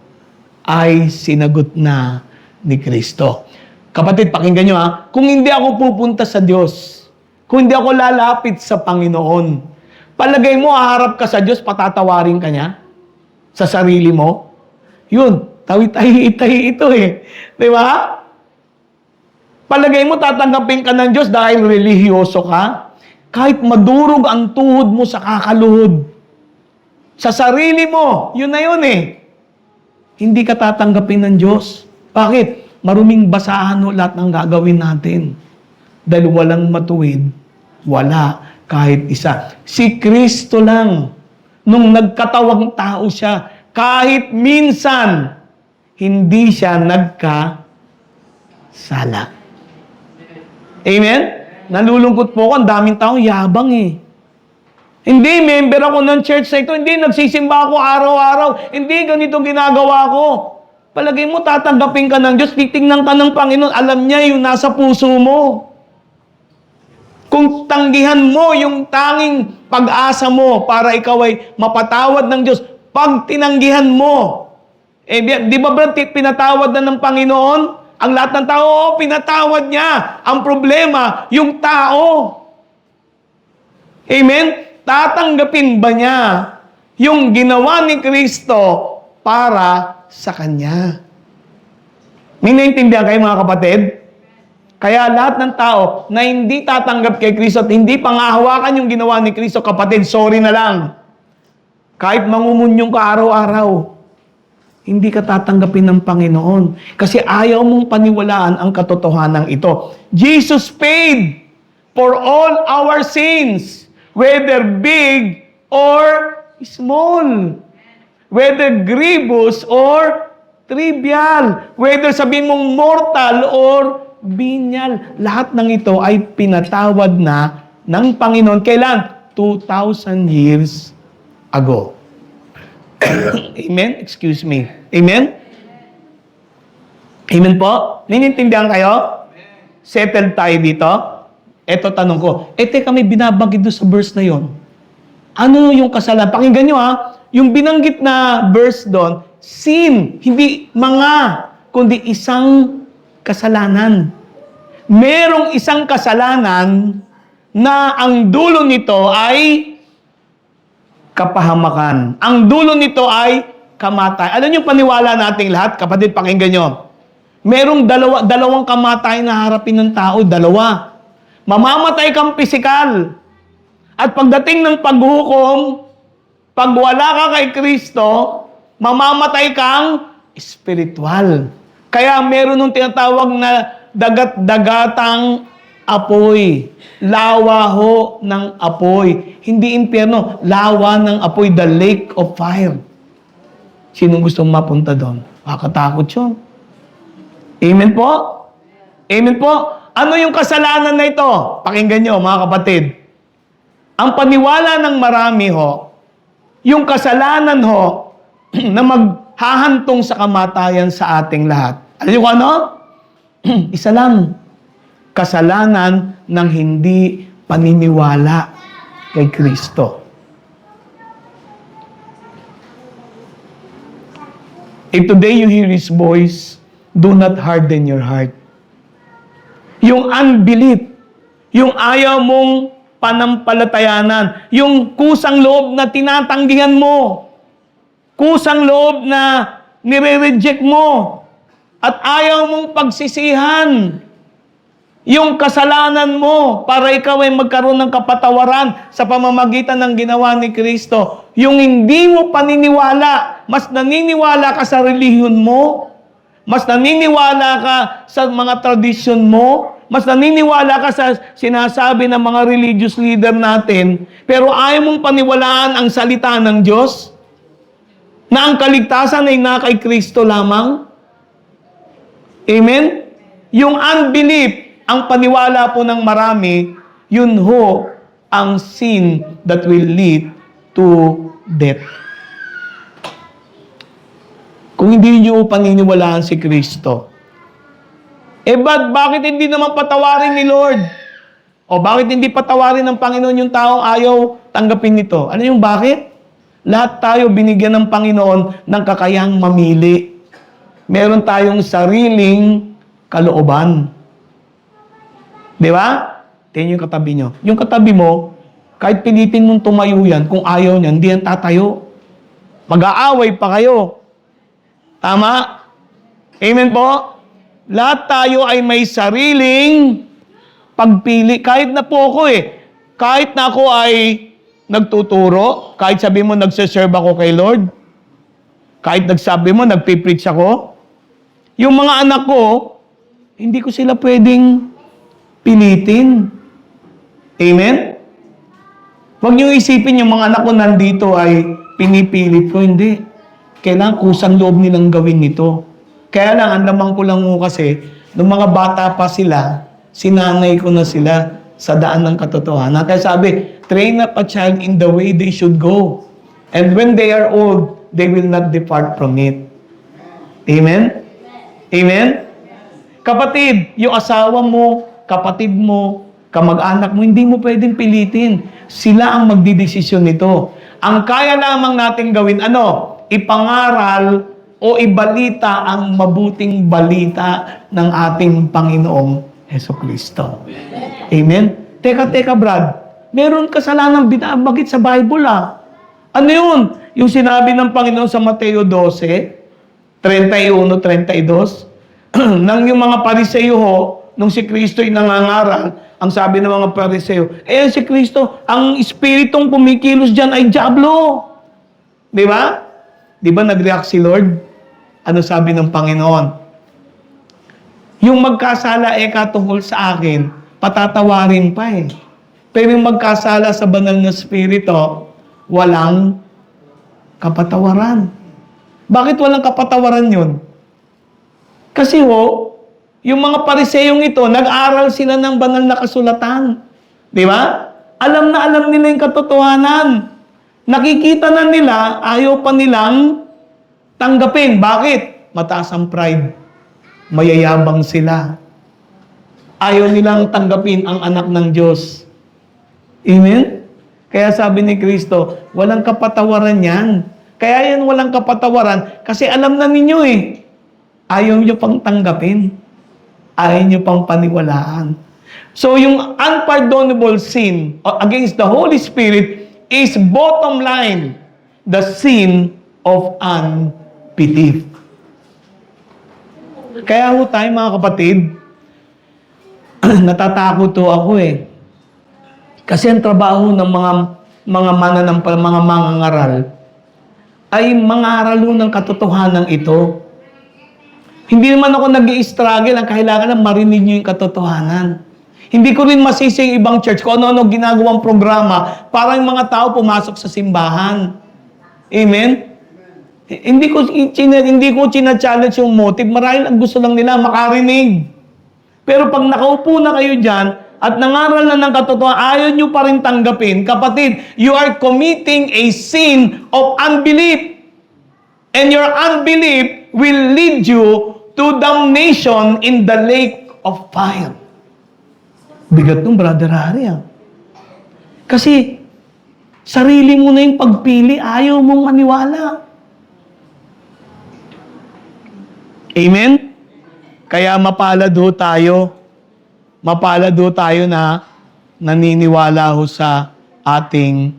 Speaker 1: ay sinagot na ni Kristo. Kapatid, pakinggan nyo kung hindi ako pupunta sa Diyos, kung hindi ako lalapit sa Panginoon, palagay mo, haharap ka sa Diyos, patatawarin ka niya? Sa sarili mo? Yun, tawi-tahi ito Di ba? Palagay mo, tatanggapin ka ng Diyos dahil relihiyoso ka? Kahit madurog ang tuhod mo sa kakaluhod. Sa sarili mo, yun na yun Hindi ka tatanggapin ng Diyos. Bakit? Maruming basahan lahat ng gagawin natin. Dahil walang matuwid, wala kahit isa. Si Kristo lang, nung nagkatawang tao siya, kahit minsan, hindi siya nagkasala. Amen? Nalulungkot po ako, ang daming tao, yabang Hindi, member ako ng church na ito. Hindi, nagsisimba ako araw-araw. Hindi, ganito ginagawa ko. Palagay mo, tatanggapin ka ng Diyos, titingnan ka ng Panginoon, alam niya yung nasa puso mo. Kung tanggihan mo yung tanging pag-asa mo para ikaw ay mapatawad ng Diyos, pag tinanggihan mo, di ba pinatawad na ng Panginoon? Ang lahat ng tao, pinatawad niya. Ang problema, yung tao. Amen? Tatanggapin ba niya yung ginawa ni Kristo para sa Kanya? May naintindihan kayo mga kapatid? Kaya lahat ng tao na hindi tatanggap kay Kristo at hindi pangahawakan yung ginawa ni Kristo, kapatid, sorry na lang. Kahit mangumunyong ka araw-araw, hindi ka tatanggapin ng Panginoon. Kasi ayaw mong paniwalaan ang katotohanan ito. Jesus paid for all our sins, whether big or small. Whether grievous or trivial. Whether sabihin mong mortal or venial. Lahat ng ito ay pinatawad na ng Panginoon. Kailan? 2,000 years ago. Amen? Excuse me. Amen? Amen po? Ninintindihan kayo? Settled tayo dito? Eto tanong ko. Teka, may binabanggit doon sa verse na yon. Ano yung kasalanan? Pakinggan nyo ha. Yung binanggit na verse doon, sin, hindi mga, kundi isang kasalanan. Merong isang kasalanan na ang dulo nito ay kapahamakan. Ang dulo nito ay kamatay. Alam niyo paniwala nating lahat, kapatid, pakinggan nyo. Merong dalawang kamatay na harapin ng tao, dalawa. Mamamatay kang pisikal. At pagdating ng paghukom, pag wala ka kay Kristo, mamamatay kang espiritual. Kaya meron nung tinatawag na dagat-dagatang apoy. Lawa ho ng apoy. Hindi impyerno, lawa ng apoy, the lake of fire. Sinong gustong mapunta doon? Makakatakot yun. Amen po? Amen po? Ano yung kasalanan na ito? Pakinggan nyo, mga kapatid. Ang paniwala ng marami ho, yung kasalanan ho, na maghahantong sa kamatayan sa ating lahat. Alam nyo kung ano? Isa lang. Kasalanan ng hindi paniniwala kay Kristo. If today you hear His voice, do not harden your heart. Yung unbelief, yung ayaw mong panampalatayanan, yung kusang loob na tinatanggihan mo, kusang loob na nire-reject mo, at ayaw mong pagsisihan yung kasalanan mo para ikaw ay magkaroon ng kapatawaran sa pamamagitan ng ginawa ni Kristo. Yung hindi mo paniniwala, mas naniniwala ka sa relihiyon mo, mas naniniwala ka sa mga tradisyon mo, mas naniniwala ka sa sinasabi ng mga religious leader natin, pero ayaw mong paniwalaan ang salita ng Diyos, na ang kaligtasan ay na kay Kristo lamang. Amen? Yung unbelief, ang paniwala po ng marami, yun ho ang sin that will lead to death. Kung hindi nyo paniniwalaan si Kristo, bakit hindi naman patawarin ni Lord? O bakit hindi patawarin ng Panginoon yung taong ayaw tanggapin nito? Ano yung bakit? Lahat tayo binigyan ng Panginoon ng kakayahang mamili. Meron tayong sariling kalooban. Di ba? Tingnan yung katabi nyo. Yung katabi mo, kahit pilitin mong tumayo yan, kung ayaw niya, hindi yan tatayo. Mag-aaway pa kayo. Tama? Amen po? Lahat tayo ay may sariling pagpili. Kahit na po ako kahit na ako ay nagtuturo, kahit sabi mo nagsiserve ako kay Lord, kahit nagsabi mo nagpipreach ako, yung mga anak ko, hindi ko sila pwedeng pilitin. Amen? Huwag niyo isipin yung mga anak ko nandito ay pinipilit ko. Hindi. Kailangan kusang loob nilang gawin nito. Kaya lang, ang lamang ko lang mo kasi, nung mga bata pa sila, sinanay ko na sila sa daan ng katotohanan. Kaya sabi, train up a child in the way they should go. And when they are old, they will not depart from it. Amen? Amen? Kapatid, yung asawa mo, kapatid mo, kamag-anak mo, hindi mo pwedeng pilitin. Sila ang magdidesisyon nito. Ang kaya lamang natin gawin, ipangaral o ibalita ang mabuting balita ng ating Panginoong Hesukristo. Amen? Teka, Brad. Meron kasalanan binabagit sa Bible, Ano yun? Yung sinabi ng Panginoon sa Mateo 12, 31-32, nang yung mga Pariseo nung si Kristo ay nangangaral, ang sabi ng mga Pariseo, si Kristo, ang espiritong pumikilos dyan ay diablo. Di ba? Di ba nag-react si Lord? Ano sabi ng Panginoon? Yung magkasala tungkol sa akin, patatawarin pa eh. Pero yung magkasala sa banal na spirito, walang kapatawaran. Bakit walang kapatawaran yun? Kasi yung mga pariseyong ito, nag-aral sila ng banal na kasulatan. Di ba? Alam na alam nila yung katotohanan. Nakikita na nila, ayaw pa nilang tanggapin. Bakit? Mataas ang pride. Mayayabang sila. Ayaw nilang tanggapin ang anak ng Diyos. Amen? Kaya sabi ni Kristo, walang kapatawaran yan. Kaya yan walang kapatawaran kasi alam na ninyo eh. Ayaw nyo pang tanggapin. Ayaw nyo pang paniwalaan. So yung unpardonable sin against the Holy Spirit is bottom line, the sin of unbelief. Kaya tayo mga kapatid, natatakot ako eh. Kasi ang trabaho ng mga mananampal, mga mangangaral, ay mangaral ng katotohanan ito. Hindi naman ako nag-i-struggle, ang kailangan lang marinig nyo yung katotohanan. Hindi ko rin masisi yung ibang church kung ano-ano ginagawang programa para yung mga tao pumasok sa simbahan. Amen? Hindi ko china-challenge yung motive. Marahil ang gusto lang nila makarinig. Pero pag nakaupo na kayo dyan at nangaral na ng katotohanan, ayaw nyo pa rin tanggapin. Kapatid, you are committing a sin of unbelief. And your unbelief will lead you to damnation in the lake of fire. Bigat nung Brother Harry. Kasi, sarili mo na yung pagpili, ayaw mong maniwala. Amen? Kaya mapalad ho tayo. Mapalad ho tayo na naniniwala ho sa ating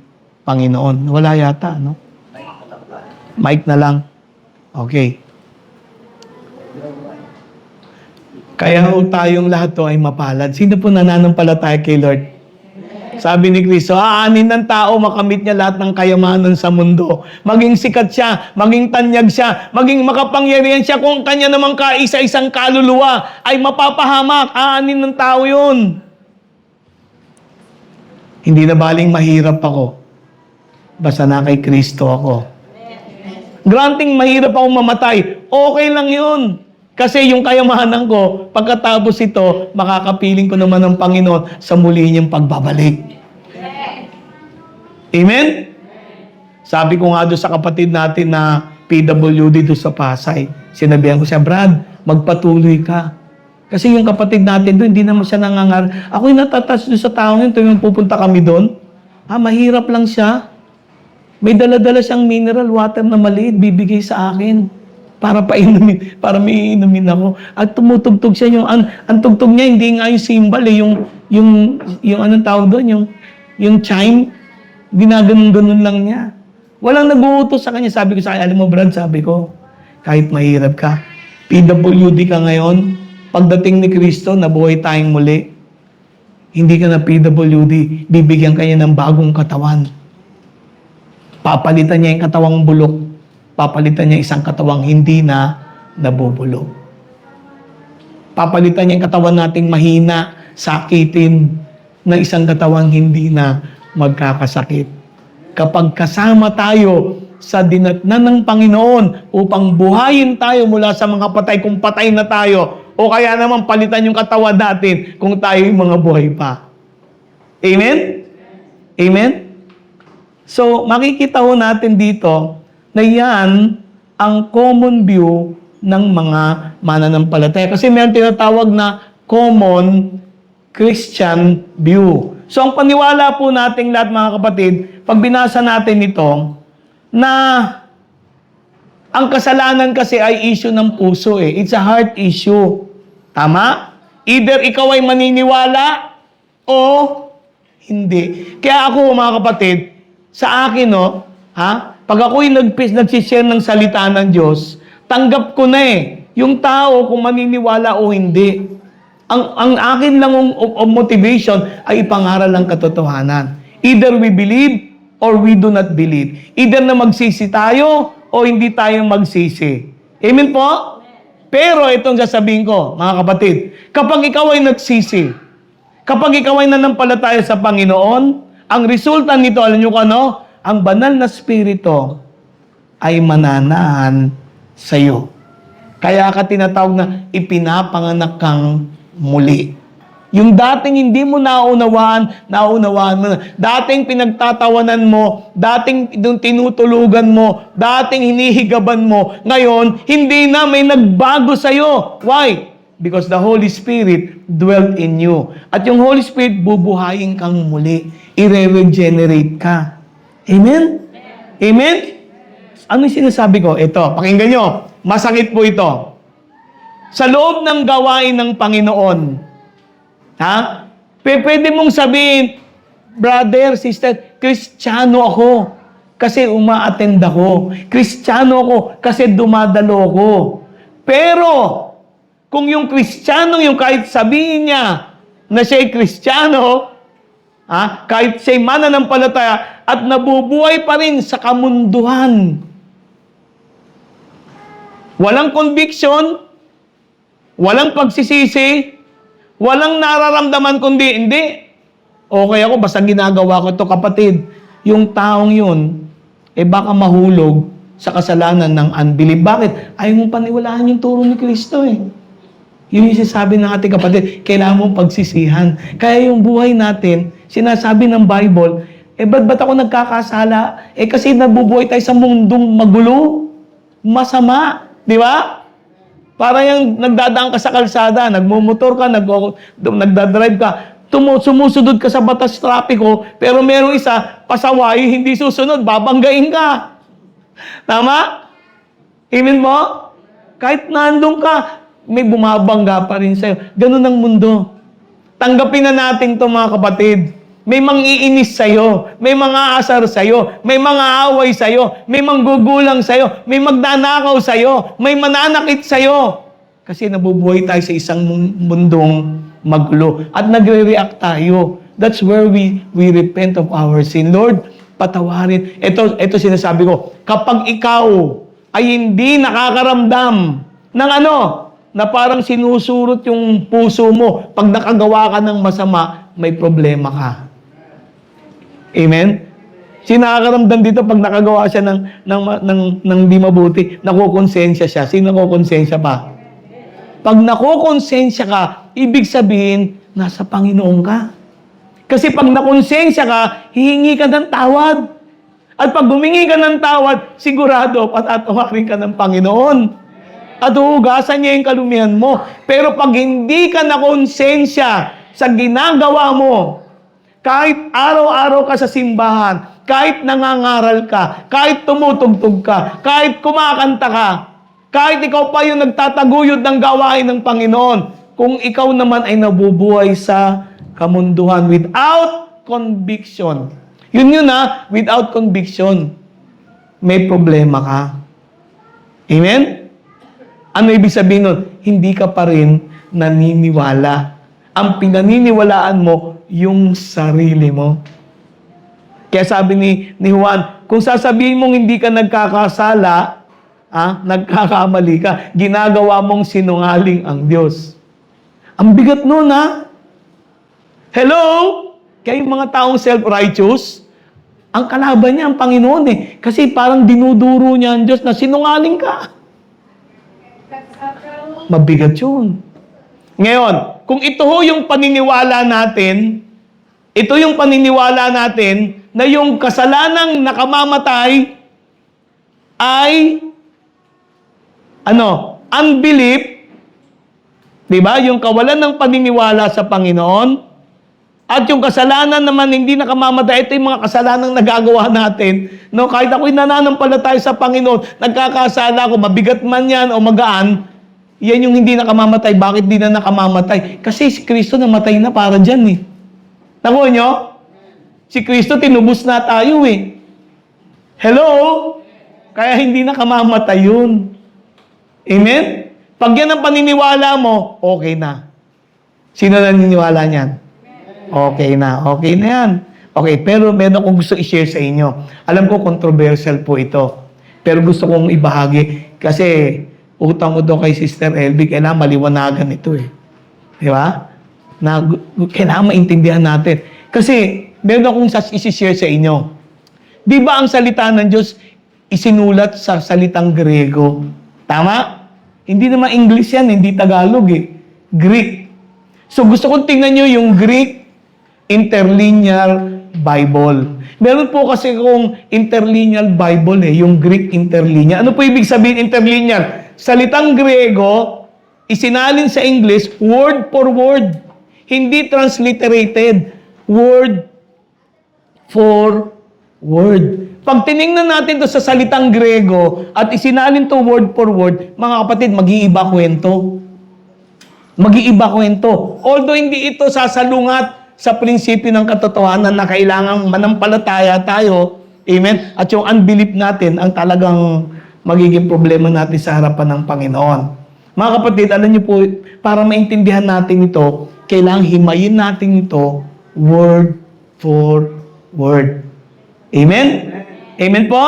Speaker 1: Panginoon. Wala yata, no? Mic na lang. Okay. Kaya ho tayong lahat to ay mapalad. Sino po nananampalataya kay Lord? Sabi ni Kristo, aanin ng tao, makamit niya lahat ng kayamanan sa mundo. Maging sikat siya, maging tanyag siya, maging makapangyarihan siya, kung kanya namang kaisa-isang kaluluwa ay mapapahamak. Aanin ng tao yun. Hindi na baling mahirap ako. Basta na kay Kristo ako. Granting mahirap akong mamatay, okay lang yun. Kasi yung kayamanan ko, pagkatapos ito, makakapiling ko naman ng Panginoon sa muli niyang pagbabalik. Amen? Sabi ko nga doon sa kapatid natin na PWD doon sa Pasay, sinabihan ko siya, Brad, magpatuloy ka. Kasi yung kapatid natin doon, hindi naman siya nangangar. Ako'y natatas doon sa taong yun, tuwing pupunta kami doon. Mahirap lang siya. May dala-dala siyang mineral water na maliit, bibigay sa akin. Para painumin, para may inumin ako. At tumutugtog siya yung, ang tugtog niya, hindi nga yung cymbal eh, yung anong tawag doon, yung chime, ginaganon-ganon lang niya. Walang nag-uutos sa kanya. Sabi ko sa kanya, alam mo Brad, sabi ko, kahit mahirap ka, PWD ka ngayon, pagdating ni Kristo, nabuhay tayong muli, hindi ka na PWD, bibigyan kanya ng bagong katawan. Papalitan niya yung katawang bulok. Papalitan niya isang katawang hindi na nabubulok. Papalitan niya yung katawan nating mahina, sakitin, na isang katawang hindi na magkakasakit. Kapag kasama tayo sa dinatnan ng Panginoon upang buhayin tayo mula sa mga patay kung patay na tayo, o kaya naman palitan yung katawan natin kung tayo yung mga buhay pa. Amen? Amen? So, makikita ho natin dito na yan ang common view ng mga mananampalataya. Kasi mayroon tinatawag na common Christian view. So ang paniwala po nating lahat mga kapatid, pag binasa natin ito, na ang kasalanan kasi ay issue ng puso eh. It's a heart issue. Tama? Either ikaw ay maniniwala o hindi. Kaya ako mga kapatid, sa akin pag ako'y nagsishare ng salita ng Diyos, tanggap ko na yung tao kung maniniwala o hindi. Ang akin lang motivation ay ipangaral ng katotohanan. Either we believe or we do not believe. Either na magsisi tayo o hindi tayo magsisi. Amen po? Pero itong sasabihin ko, mga kapatid, kapag ikaw ay nagsisi, kapag ikaw ay nanampalataya sa Panginoon, ang resulta nito, alam nyo kung ano? Ang banal na spirito ay mananahan sa iyo. Kaya ka tinatawag na ipinapanganak kang muli. Yung dating hindi mo naunawaan mo na. Dating pinagtatawanan mo, dating tinutulugan mo, dating hinihigaban mo, ngayon, hindi na, may nagbago sa'yo. Why? Because the Holy Spirit dwelt in you. At yung Holy Spirit, bubuhayin kang muli. I-regenerate ka. Amen? Amen? Ano yung sinasabi ko? Ito, pakinggan nyo. Masakit po ito. Sa loob ng gawain ng Panginoon, ha? Pwede mong sabihin, brother, sister, Kristiyano ako kasi uma-attend ako. Kristiyano ako kasi dumadalo ako. Pero, kung yung Kristiyano, yung kahit sabihin niya na siya'y Kristiyano, ha? Kahit siya'y mananampalataya at nabubuhay pa rin sa kamunduhan. Walang conviction, walang pagsisisi, walang nararamdaman kundi, hindi. Okay ako, basta ginagawa ko ito, kapatid. Yung taong yun, baka mahulog sa kasalanan ng unbelief. Bakit? Ayaw mong paniwalaan yung turo ni Kristo eh. Yun yung sinasabi ng ating kapatid, kailangan mong pagsisihan. Kaya yung buhay natin, sinasabi ng Bible, ba't ako nagkakasala? Kasi nabubuhay tayo sa mundong magulo, masama. Di ba? Para yung nagdadaan ka sa kalsada, nagmumotor ka, nagdadrive ka, sumusunod ka sa batas trapiko, pero merong isa, pasaway, hindi susunod, babanggain ka. Tama? Amen mo? Kahit nandun ka, may bumabangga pa rin sa'yo. Ganun ang mundo. Tanggapin na natin to mga kapatid. May mang-iinis sa'yo, may mga asar sa'yo, may mga away sa'yo, may manggugulang sa'yo, may magnanakaw sa'yo, may mananakit sa'yo. Kasi nabubuhay tayo sa isang mundong magulo at nagre-react tayo. That's where we repent of our sin. Lord, patawarin. Ito sinasabi ko, kapag ikaw ay hindi nakakaramdam ng na parang sinusurot yung puso mo, pag nakagawa ka ng masama, may problema ka. Amen? Sino nakakaramdam dito pag nakagawa siya ng di mabuti, nakukonsensya siya. Sino nakukonsensya pa? Pag nakukonsensya ka, ibig sabihin, nasa Panginoon ka. Kasi pag nakonsensya ka, hihingi ka ng tawad. At pag humingi ka ng tawad, sigurado, patatawarin ka ng Panginoon. At huhugasan niya yung kalumihan mo. Pero pag hindi ka nakonsensya sa ginagawa mo, kahit araw-araw ka sa simbahan, kahit nangangaral ka, kahit tumutugtog ka, kahit kumakanta ka, kahit ikaw pa yung nagtataguyod ng gawain ng Panginoon, kung ikaw naman ay nabubuhay sa kamunduhan without conviction. Yun without conviction, may problema ka. Amen? Ano ibig sabihin nun? Hindi ka pa rin naniniwala. Ang pinaniniwalaan mo, yung sarili mo. Kaya sabi ni Juan, kung sasabihin mong hindi ka nagkakasala, nagkakamali ka, ginagawa mong sinungaling ang Diyos. Ang bigat nun, Hello? Kaya yung mga taong self-righteous, ang kalaban niya ang Panginoon Kasi parang dinuduro niya ang Diyos na sinungaling ka. Mabigat yun. Ngayon, kung ito yung paniniwala natin, na yung kasalanang nakamamatay ay unbelief, di ba? Yung kawalan ng paniniwala sa Panginoon, at yung kasalanan naman hindi nakamamatay, ito yung mga kasalanang nagagawa natin. No, kahit ako'y nananampalataya sa Panginoon, nagkakasala ako, mabigat man yan o magaan, yan yung hindi nakamamatay. Bakit di na nakamamatay? Kasi si Kristo namatay na para dyan Nakuha nyo? Si Kristo tinubos na tayo Hello? Kaya hindi nakamamatay yun. Amen? Pag yan ang paniniwala mo, okay na. Sino naniniwala niyan? Okay na. Okay na yan. Okay, pero meron akong gusto i-share sa inyo. Alam ko, controversial po ito. Pero gusto kong ibahagi. Kasi, utang mo daw kay Sister Elby, kailangan maliwanagan ito eh. Di ba? Kailangan maintindihan natin. Kasi, meron akong isi-share sa inyo. Di ba ang salita ng Diyos isinulat sa salitang Grego? Tama? Hindi naman English yan, hindi Tagalog eh. Greek. So gusto kong tingnan nyo yung Greek Interlinear Bible. Meron po kasi kung Interlinear Bible eh, yung Greek Interlinear. Ano po ibig sabihin interlinear? Salitang Grego, isinalin sa English, word for word. Hindi transliterated. Word for word. Pag tinignan natin to sa salitang Grego at isinalin to word for word, mga kapatid, mag-iiba kwento. Mag-iiba kwento. Although hindi ito sasalungat sa prinsipyo ng katotohanan na kailangang manampalataya tayo, amen, at yung unbelief natin ang talagang magiging problema natin sa harapan ng Panginoon. Mga kapatid, alam niyo po, para maintindihan natin ito, kailangang himayin natin ito word for word. Amen? Amen po?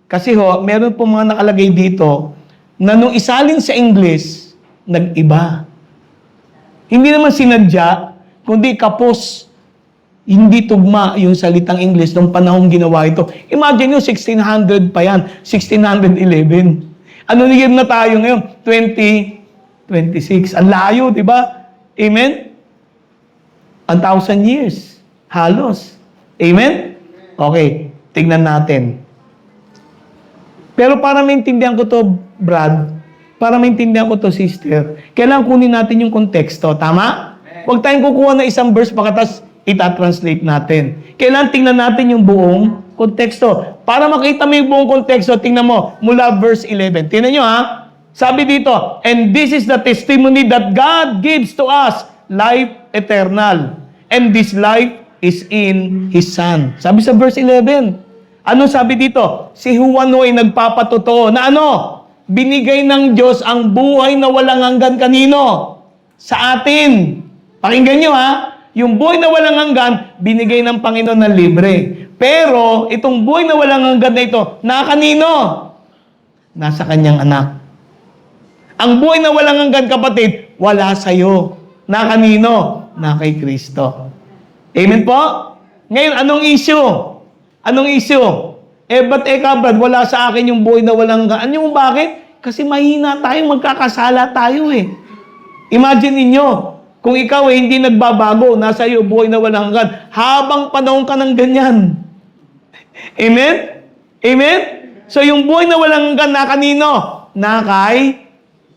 Speaker 1: Kasi meron po mga nakalagay dito na nung isalin sa English, nag-iba. Hindi naman sinadya, kundi kapos. Hindi tugma yung salitang English nung panahong ginawa ito. Imagine nyo, 1600 pa yan. 1611. Ano year na tayo ngayon? 2026. Ang layo, di ba? Amen? 1,000 years. Halos. Amen? Okay, tignan natin. Pero para maintindihan ko to, Brad, para maintindihan ko to, sister, kailangan kunin natin yung konteksto. Tama? Huwag tayong kukuha na isang verse pagkatas itatranslate natin. Kailangan tingnan natin yung buong konteksto. Para makita mo yung buong konteksto, tingnan mo mula verse 11. Tingnan nyo ha. Sabi dito, and this is the testimony that God gives to us, life eternal. And this life is in His Son. Sabi sa verse 11. Ano sabi dito? Si Juan ay nagpapatotoo na ano? Binigay ng Diyos ang buhay na walang hanggan kanino? Sa atin. Pakinggan nyo ha. Yung buhay na walang hanggan, binigay ng Panginoon na libre. Pero, itong buhay na walang hanggan na ito, na kanino? Nasa kanyang anak. Ang buhay na walang hanggan, kapatid, wala sa'yo. Na kanino? Na kay Kristo. Amen po? Ngayon, anong issue? Anong issue? Ba't Brad, wala sa akin yung buhay na walang hanggan. Ano yung bakit? Kasi mahina tayo, magkakasala tayo eh. Imagine ninyo, kung ikaw hindi nagbabago, nasa iyo buhay na walang hanggan, habang panahon ka ng ganyan. Amen? Amen? So yung buhay na walang hanggan na kanino? Na kay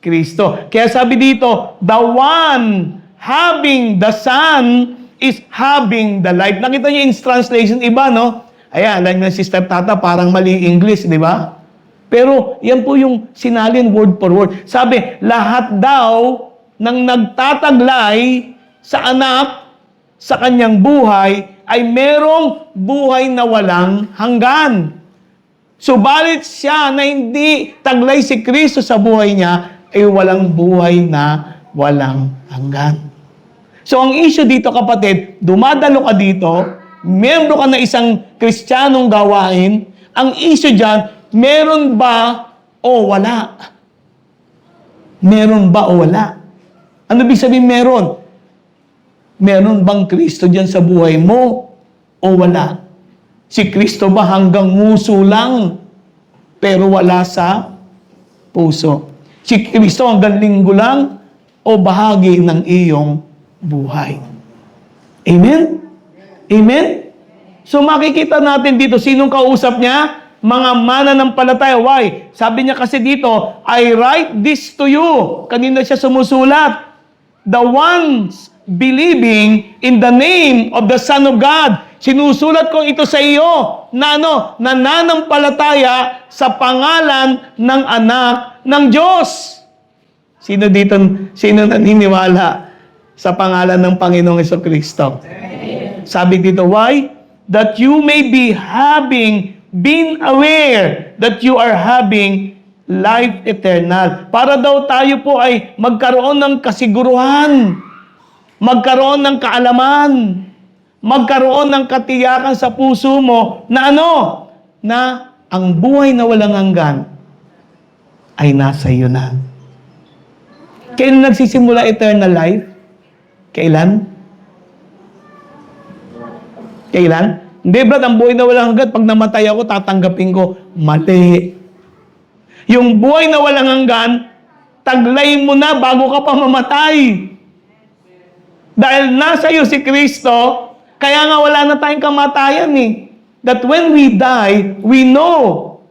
Speaker 1: Kristo. Kaya sabi dito, the one having the Son is having the life. Nakita niyo in translation, iba, no? Ayan, alam niyo, Sister Tata, parang mali English, di ba? Pero, yan po yung sinalin word for word. Sabi, lahat daw ng nagtataglay sa anak, sa kanyang buhay, ay merong buhay na walang hanggan. Subalit siya na hindi taglay si Kristo sa buhay niya, ay walang buhay na walang hanggan. So, ang issue dito, kapatid, dumadalo ka dito, membro ka na isang Kristiyanong gawain, ang issue dyan, meron ba o wala? Meron ba o wala? Ano ibig sabihin meron? Meron bang Kristo dyan sa buhay mo o wala? Si Kristo ba hanggang nguso lang, pero wala sa puso? Si Kristo hanggang linggo lang o bahagi ng iyong buhay? Amen? Amen? So makikita natin dito, sinong kausap niya? Mga mananampalataya. Why? Sabi niya kasi dito, I write this to you. Kanina siya sumusulat. The ones believing in the name of the Son of God. Sinusulat ko ito sa iyo na nananampalataya sa pangalan ng anak ng Diyos. Sino dito, sino naniniwala sa pangalan ng Panginoong Jesucristo? Sabi dito, why? That you may be been aware that you are having life eternal. Para daw tayo po ay magkaroon ng kasiguruhan, magkaroon ng kaalaman, magkaroon ng katiyakan sa puso mo na ano? Na ang buhay na walang hanggan ay nasa iyo na. Kailan nagsisimula eternal life? Kailan? Kailan? Hindi, Brad, ang buhay na walang hanggan, pag namatay ako, tatanggapin ko. Mali. Yung buhay na walang hanggan, taglay mo na bago ka pa mamatay. Dahil nasa iyo si Kristo, kaya nga wala na tayong kamatayan eh. That when we die, we know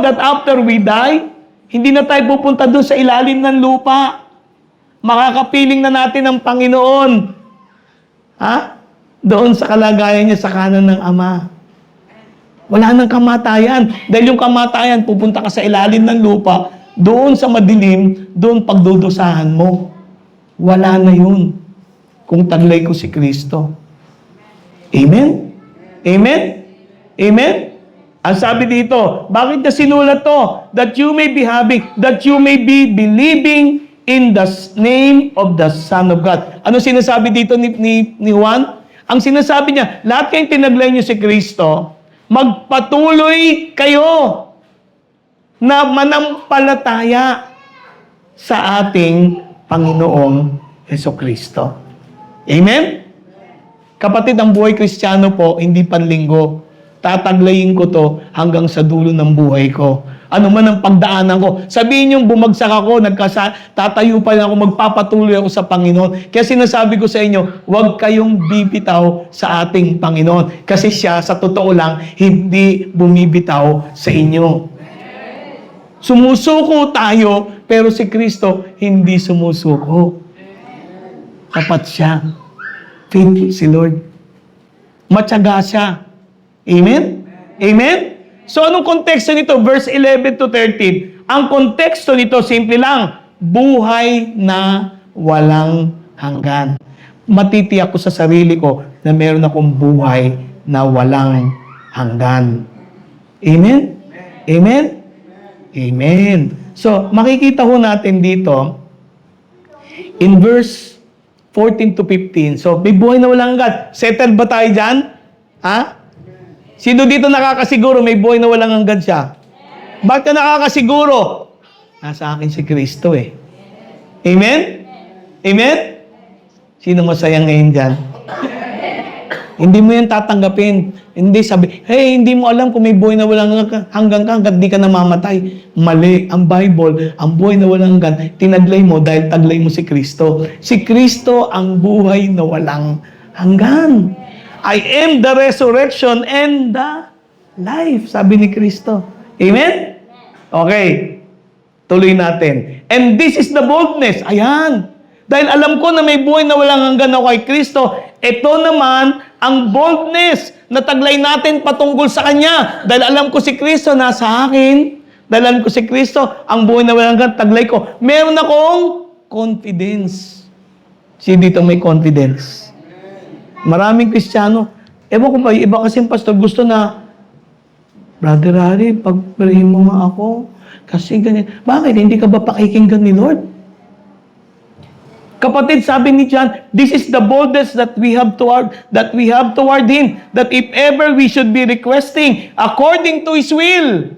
Speaker 1: that after we die, hindi na tayo pupunta doon sa ilalim ng lupa. Makakapiling na natin ang Panginoon. Ha? Doon sa kalagayan niya sa kanan ng Ama. Wala nang kamatayan. Dahil yung kamatayan, pupunta ka sa ilalim ng lupa, doon sa madilim, doon pagdudusahan mo. Wala na yun. Kung taglay ko si Kristo. Amen? Amen? Amen? Ang sabi dito, bakit na sinulat to? That you may be believing in the name of the Son of God. Ano sinasabi dito ni Juan? Ang sinasabi niya, lahat kayong tinaglay niyo si Kristo, magpatuloy kayo na manampalataya sa ating Panginoong Hesukristo. Amen? Kapatid, ang buhay Kristiyano po, hindi panlinggo. Tataglayin ko to hanggang sa dulo ng buhay ko. Ano man ang pagdaanan ko. Sabihin niyong bumagsak ako, tatayo pa rin ako, magpapatuloy ako sa Panginoon. Kaya sinasabi ko sa inyo, huwag kayong bibitaw sa ating Panginoon. Kasi siya, sa totoo lang, hindi bumibitaw sa inyo. Sumusuko tayo, pero si Kristo hindi sumusuko. Tapat siya. Faithful si Lord. Matyaga siya. Amen? Amen? So, anong konteksto nito? Verse 11 to 13. Ang konteksto nito, simple lang. Buhay na walang hanggan. Matitiyak ko sa sarili ko na meron akong buhay na walang hanggan. Amen? Amen? Amen. So, makikita ho natin dito, in verse 14 to 15. So, may buhay na walang hanggan. Settled ba tayo dyan? Ha? Sino dito nakakasiguro may buhay na walang hanggan siya? Bakit ka nakakasiguro? Nasa akin si Kristo eh. Amen? Amen? Sino masaya ngayon dyan? Hindi mo yan tatanggapin. Hindi sabi, hey, hindi mo alam kung may buhay na walang hanggan ka hanggang di ka namamatay. Mali. Ang Bible, ang buhay na walang hanggan, tinaglay mo dahil taglay mo si Kristo. Si Kristo ang buhay na walang hanggan. I am the resurrection and the life, sabi ni Kristo. Amen? Okay. Tuloy natin. And this is the boldness. Ayan. Dahil alam ko na may buhay na walang hanggan ako kay Kristo, ito naman ang boldness na taglay natin patungkol sa Kanya. Dahil alam ko si Kristo nasa akin. Dahil alam ko si Kristo, ang buhay na walang hanggan, taglay ko. Meron akong confidence. Sino dito may confidence? Maraming Kristiyano. Ewan ko ba, iba kasing pastor gusto na, Brother Harry, pag-pray mo nga ako. Kasi ganyan. Bakit? Hindi ka ba pakikinggan ni Lord? Kapatid, sabi ni John, this is the boldness that we have toward Him, that if ever we should be requesting according to His will,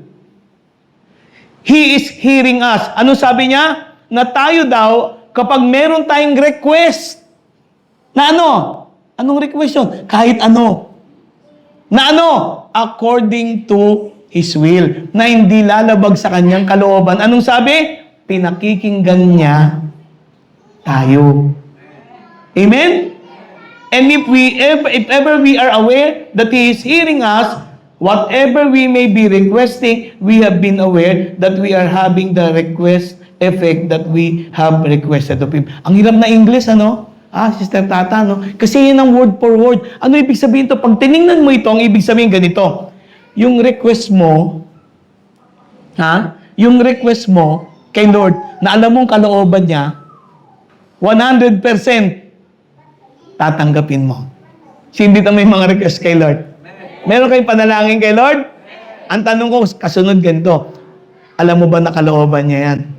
Speaker 1: He is hearing us. Ano sabi niya? Na tayo daw, kapag meron tayong request, na ano? Anong request yun? Kahit ano. Na ano? According to His will. Na hindi lalabag sa Kanyang kalooban. Anong sabi? Pinakikinggan niya tayo. Amen? And if ever we are aware that He is hearing us, whatever we may be requesting, we have been aware that we are having the request effect that we have requested of Him. Ang hirap na English, ano? Sister Tata, no? Kasi yun ang word for word. Ano ibig sabihin to? Pag tinignan mo ito, ang ibig sabihin ganito. Yung request mo, yung request mo kay Lord, na alam mong kalooban niya, 100% tatanggapin mo. Sino dito may mga request kay Lord? Meron kayong panalangin kay Lord? Ang tanong ko, kasunod ganito, alam mo ba na kalooban niya yan?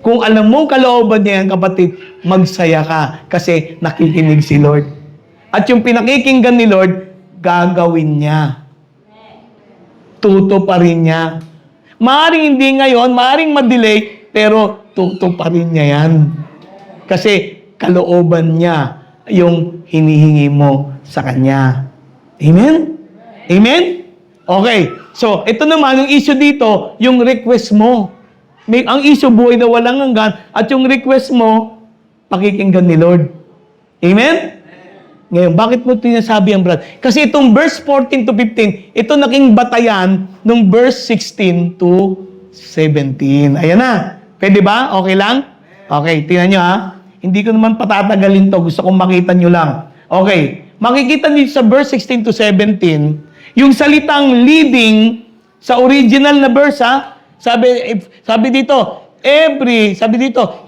Speaker 1: Kung alam mong kalooban niya yan, kapatid, magsaya ka kasi nakikinig si Lord. At yung pinakikinggan ni Lord, gagawin niya. Tutuparin niya. Maaring hindi ngayon, maaring madelay, pero tutuparin niya yan. Kasi kalooban niya yung hinihingi mo sa Kanya. Amen? Amen? Okay. So, ito naman, yung issue dito, yung request mo. Ang issue, buhay na walang hanggan, at yung request mo, pakikinggan ni Lord. Amen? Ngayon, bakit mo tinasabi ang brad? Kasi itong verse 14 to 15, ito naging batayan ng verse 16 to 17. Ayan na. Pwede ba? Okay lang? Okay, tingnan nyo ha. Hindi ko naman patatagalin to. Gusto kong makita nyo lang. Okay. Makikita nyo sa verse 16 to 17, yung salitang leading sa original na verse ha. Sabi dito,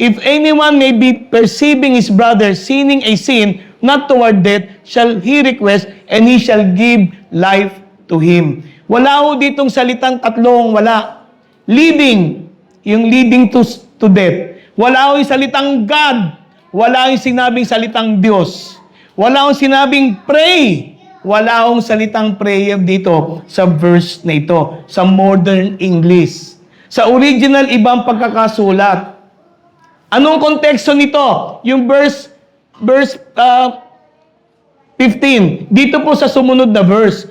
Speaker 1: if anyone may be perceiving his brother sinning a sin not toward death, shall he request, and he shall give life to him. Wala ho ditong salitang tatlong wala. Leading, yung leading to death. Wala ho yung salitang God. Wala yung sinabing salitang Diyos. Wala yung sinabing pray. Wala yung salitang prayer dito sa verse na ito, sa modern English. Sa original, ibang pagkakasulat. Anong konteksto nito? Yung verse 15. Dito po sa sumunod na verse,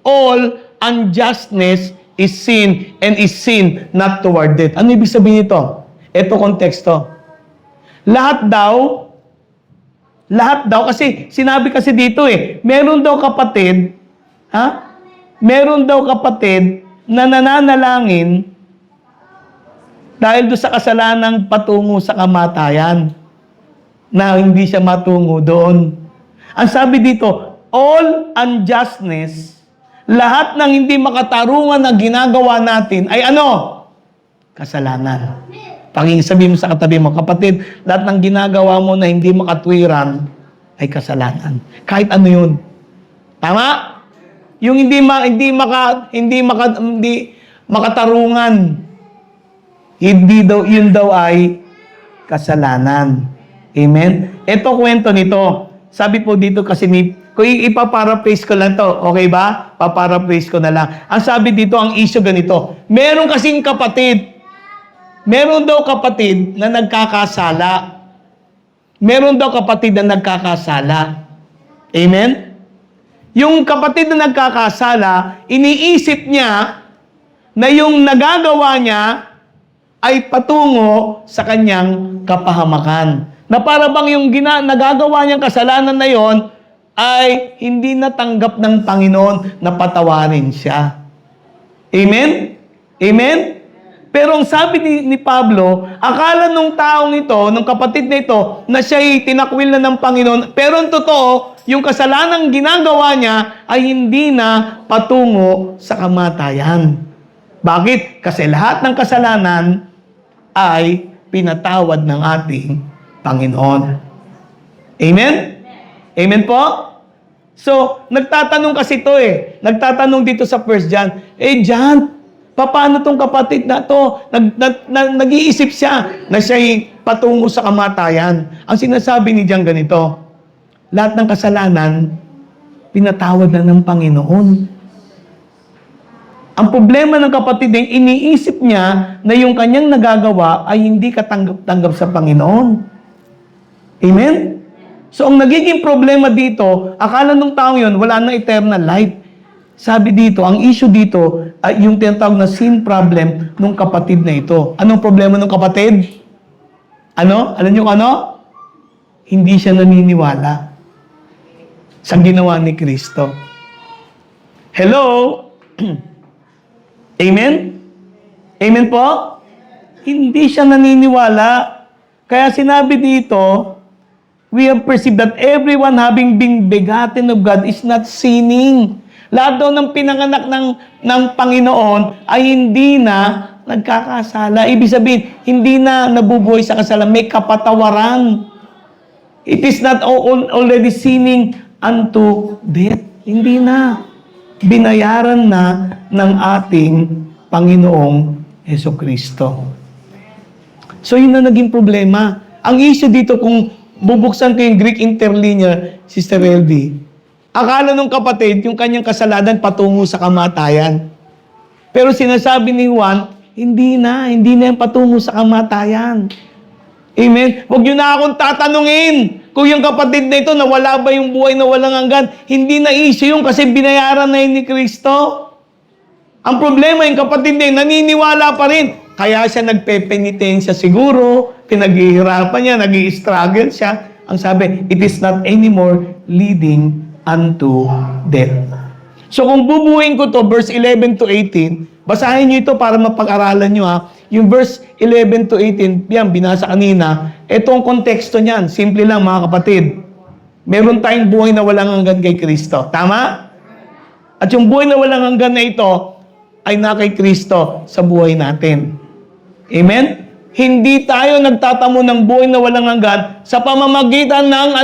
Speaker 1: all unjustness is sin and is sin not toward death. Ano ibig sabihin nito? Ito konteksto. Lahat daw, kasi sinabi kasi dito meron daw kapatid na nananalangin dahil doon sa kasalanang patungo sa kamatayan na hindi siya matungo doon. Ang sabi dito, all unjustness, lahat ng hindi makatarungan na ginagawa natin ay ano? Kasalanan. Sabihin mo sa katabi mo, kapatid, lahat ng ginagawa mo na hindi makatwiran ay kasalanan. Kahit ano yun. Tama? Yung hindi makatarungan, yun daw ay kasalanan. Amen? Ito kwento nito. Sabi po dito kasi kung ipaparaphrase ko lang to, okay ba? Paparaphrase ko na lang. Ang sabi dito, ang issue ganito. Meron daw kapatid na nagkakasala. Meron daw kapatid na nagkakasala. Amen? Yung kapatid na nagkakasala, iniisip niya na yung nagagawa niya ay patungo sa kanyang kapahamakan. Na para bang yung nagagawa niyang kasalanan na yon ay hindi natanggap ng Panginoon na patawarin siya. Amen? Amen? Pero ang sabi ni Pablo, akala nung taong ito, nung kapatid na ito, na siya'y tinakwil na ng Panginoon, pero ang totoo, yung kasalanang ginagawa niya ay hindi na patungo sa kamatayan. Bakit? Kasi lahat ng kasalanan ay pinatawad ng ating Panginoon. Amen? Amen po? So, nagtatanong kasi ito Nagtatanong dito sa 1 John, John, paano tong kapatid na to? Nag-iisip siya na siya'y patungo sa kamatayan. Ang sinasabi ni John ganito, lahat ng kasalanan, pinatawad na ng Panginoon. Ang problema ng kapatid ay iniisip niya na yung kanyang nagagawa ay hindi katanggap-tanggap sa Panginoon. Amen? So, ang nagiging problema dito, akala nung taong yun, wala na eternal life. Sabi dito, ang issue dito, ay yung tinatawag na sin problem nung kapatid na ito. Anong problema nung kapatid? Ano? Alam niyo ano? Hindi siya naniniwala sa ginawa ni Kristo. Hello? Amen? Amen po? Hindi siya naniniwala. Kaya sinabi dito, we have perceived that everyone having been begotten of God is not sinning. Lahat daw ng pinanganak ng Panginoon ay hindi na nagkakasala. Ibig sabihin, hindi na nabubuhay sa kasalanan. May kapatawaran. It is not already sinning unto death. Hindi na. Binayaran na ng ating Panginoong Hesukristo. So, yun na naging problema. Ang issue dito kung bubuksan ko yung Greek interlinear, Sister Elvie. Akala nung kapatid, yung kanyang kasalanan patungo sa kamatayan. Pero sinasabi ni Juan, hindi na yung patungo sa kamatayan. Amen? Huwag nyo na akong tatanungin kung yung kapatid na ito, nawala ba yung buhay na walang hanggan. Hindi na issue yung kasi binayaran na yun ni Kristo. Ang problema, yung kapatid na yun, naniniwala pa rin. Kaya siya nagpepenitensya siguro, pinaghihirapan niya, nag-i-struggle siya. Ang sabi, it is not anymore leading unto death. So kung bubuuin ko to, verse 11 to 18, basahin nyo ito para mapag-aralan nyo ha. Yung verse 11 to 18, yan, binasa kanina, itong konteksto niyan, simple lang mga kapatid. Meron tayong buhay na walang hanggan kay Kristo. Tama? At yung buhay na walang hanggan na ito, ay na kay Kristo sa buhay natin. Amen? Hindi tayo nagtatamo ng buhay na walang hanggan sa pamamagitan ng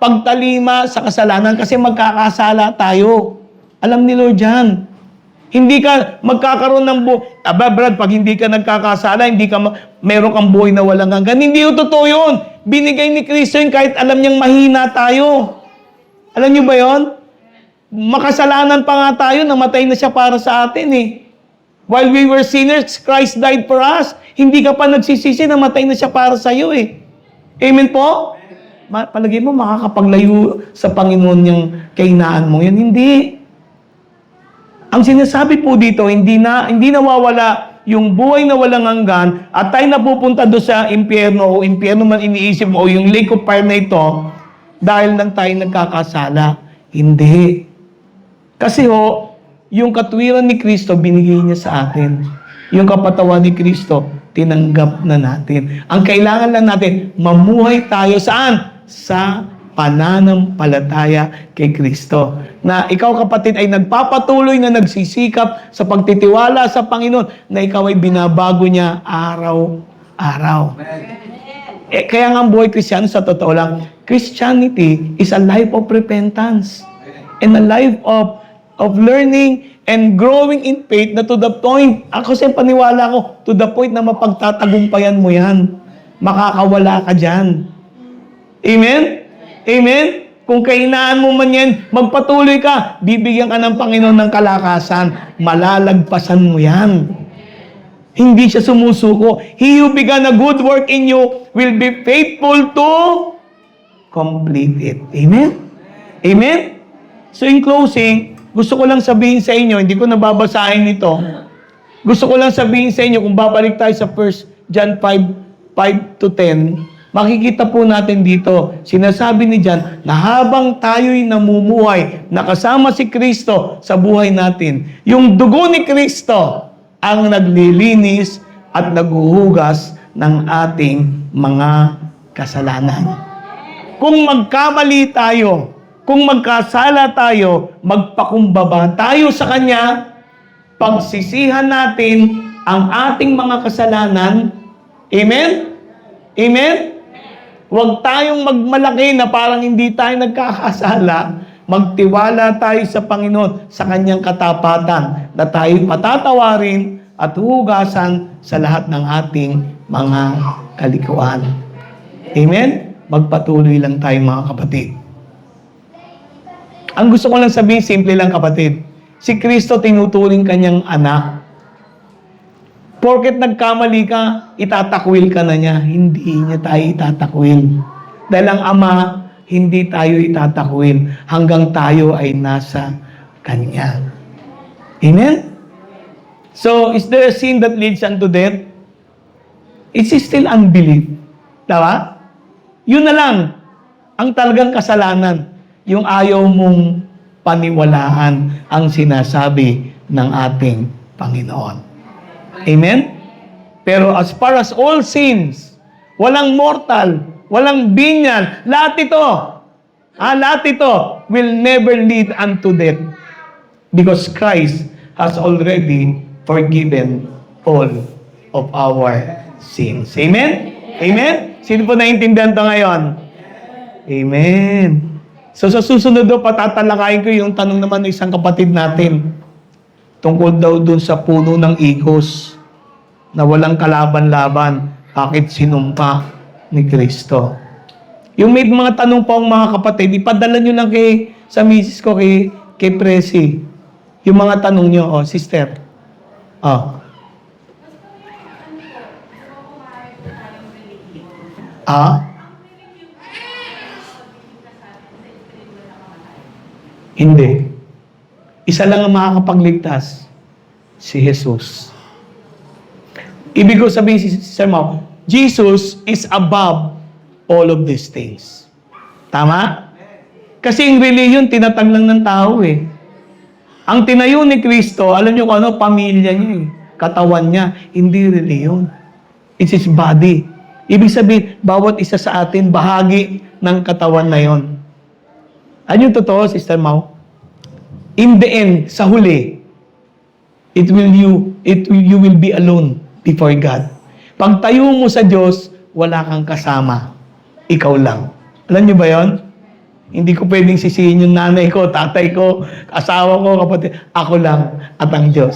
Speaker 1: pagtalima sa kasalanan kasi magkakasala tayo. Alam ni Lord yan. Hindi ka magkakaroon ng buhay. Brad, pag hindi ka nagkakasala, meron kang buhay na walang hanggan. Hindi yung totoo yun. Binigay ni Kristo yun kahit alam niyang mahina tayo. Alam niyo ba yun? Makasalanan pa nga tayo, namatay na siya para sa atin eh. While we were sinners, Christ died for us. Hindi ka pa nagsisisi, namatay na siya para sa iyo eh. Amen po? Palagay mo, makakapaglayo sa Panginoon yung kahinaan mo. Yun, hindi. Ang sinasabi po dito, hindi nawawala yung buhay na walang hanggan at tayo napupunta doon sa impyerno o impyerno man iniisip mo o yung lake of fire na ito dahil lang tayo nagkakasala. Hindi. Kasi yung katwiran ni Kristo, binigay niya sa atin. Yung kapatawan ni Kristo, tinanggap na natin. Ang kailangan lang natin, mamuhay tayo saan? Sa pananampalataya kay Kristo. Na ikaw kapatid ay nagpapatuloy na nagsisikap sa pagtitiwala sa Panginoon na ikaw ay binabago niya araw-araw. Kaya nga ang buhay Kristiyano sa totoo lang, Christianity is a life of repentance and a life of learning and growing in faith na to the point, ako sa paniwala ko, to the point na mapagtatagumpayan mo yan. Makakawala ka dyan. Amen? Amen? Kung kahinaan mo man yan, magpatuloy ka. Bibigyan ka ng Panginoon ng kalakasan. Malalagpasan mo yan. Hindi siya sumusuko. He who began a good work in you will be faithful to complete it. Amen? Amen? So in closing, gusto ko lang sabihin sa inyo, hindi ko nababasahin ito. Gusto ko lang sabihin sa inyo, kung babalik tayo sa 1 John 5 to 10, makikita po natin dito, sinasabi ni John, na habang tayo'y namumuhay, nakasama si Kristo sa buhay natin, yung dugo ni Kristo ang naglilinis at naghuhugas ng ating mga kasalanan. Kung magkamali tayo, kung magkasala tayo, magpakumbaba tayo sa Kanya, pagsisihan natin ang ating mga kasalanan. Amen? Amen? Huwag tayong magmalaki na parang hindi tayo nagkakasala. Magtiwala tayo sa Panginoon, sa Kanyang katapatan, na tayo patatawarin at hugasan sa lahat ng ating mga kalikuan. Amen? Magpatuloy lang tayo mga kapatid. Ang gusto ko lang sabihin, simple lang kapatid. Si Kristo tinuturing Kanyang anak. Porket nagkamali ka, itatakwil ka na niya. Hindi niya tayo itatakwil. Dahil ang Ama, hindi tayo itatakwil hanggang tayo ay nasa Kanya. Amen? So, is there a sin that leads unto death? It's still unbelief. Diba? Yun na lang ang talagang kasalanan. Yung ayaw mong paniwalaan ang sinasabi ng ating Panginoon. Amen? Pero as far as all sins, walang mortal, walang binyal, lahat ito will never lead unto death. Because Christ has already forgiven all of our sins. Amen? Amen? Sino po naintindihan ito ngayon? Amen. So sa susunod daw, patatalakayin ko yung tanong naman ng isang kapatid natin. Tungkol daw dun sa puno ng igos na walang kalaban-laban, bakit sinumpa ni Kristo? Yung may mga tanong pa ang mga kapatid, ipadala nyo lang sa misis ko, kay Presi. Yung mga tanong nyo, sister. Hindi. Isa lang ang makakapagligtas, si Jesus. Ibig ko sabihin, Sister Mau, Jesus is above all of these things. Tama? Kasi yung religion, tinatag lang ng tao eh. Ang tinayo ni Kristo, alam niyo kung ano, pamilya niya eh. Katawan niya, hindi religion. It's His body. Ibig sabihin, bawat isa sa atin, bahagi ng katawan na yon. Ano yung totoo, Sister Mau? In the end, sa huli, you will be alone before God. Pag tayo mo sa Diyos, wala kang kasama. Ikaw lang. Alam niyo ba yon? Hindi ko pwedeng sisihin yung nanay ko, tatay ko, asawa ko, kapatid. Ako lang at ang Diyos.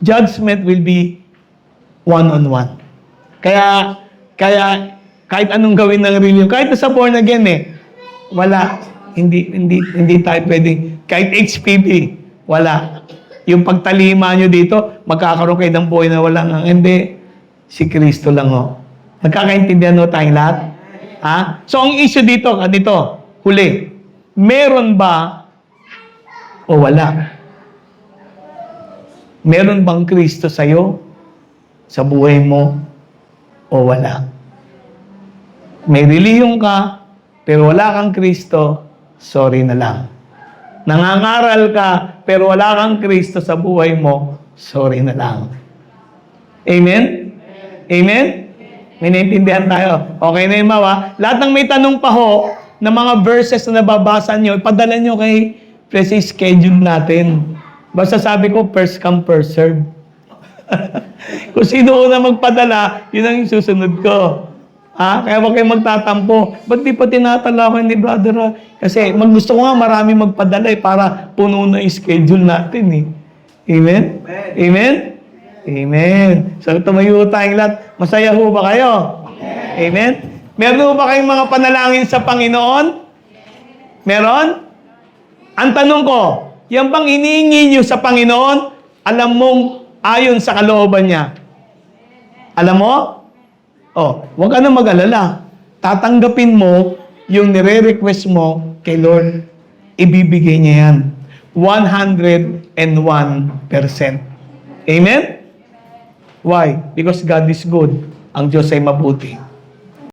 Speaker 1: Judgment will be one-on-one. Kaya kahit anong gawin ng religion, kahit sa born again wala. Hindi tayo pwedeng, kahit HPV, wala. Yung pagtalima nyo dito, magkakaroon kayo ng buhay na walang hindi. Si Kristo lang Nagkakaintindihan tayong lahat? So, ang issue dito, huli, meron ba o wala? Meron bang Kristo sa'yo, sa buhay mo, o wala? May relihiyon ka, pero wala kang Kristo, sorry na lang. Nangangaral ka, pero wala kang Kristo sa buhay mo, sorry na lang. Amen? Amen? May naintindihan tayo. Okay na yung lahat ng may tanong pa na mga verses na nababasa nyo, ipadala nyo kay Presi, schedule natin. Basta sabi ko, first come, first serve. Kung sino una magpadala, yun ang susunod ko. Kaya huwag kayong magtatampo. Ba't di pa tinatala ko ni brother? Kasi gusto ko nga marami magpadala para puno na yung schedule natin Amen? Amen? Amen. So tumayo tayong lahat. Masaya ho ba kayo? Amen? Meron ho ba kayong mga panalangin sa Panginoon? Meron? Ang tanong ko, yan bang iniingi nyo sa Panginoon, alam mong ayon sa kalooban niya? Alam mo? Huwag ka na mag-alala. Tatanggapin mo yung nire-request mo kay Lord. Ibibigay niya yan. 101%. Amen? Why? Because God is good. Ang Diyos ay mabuti.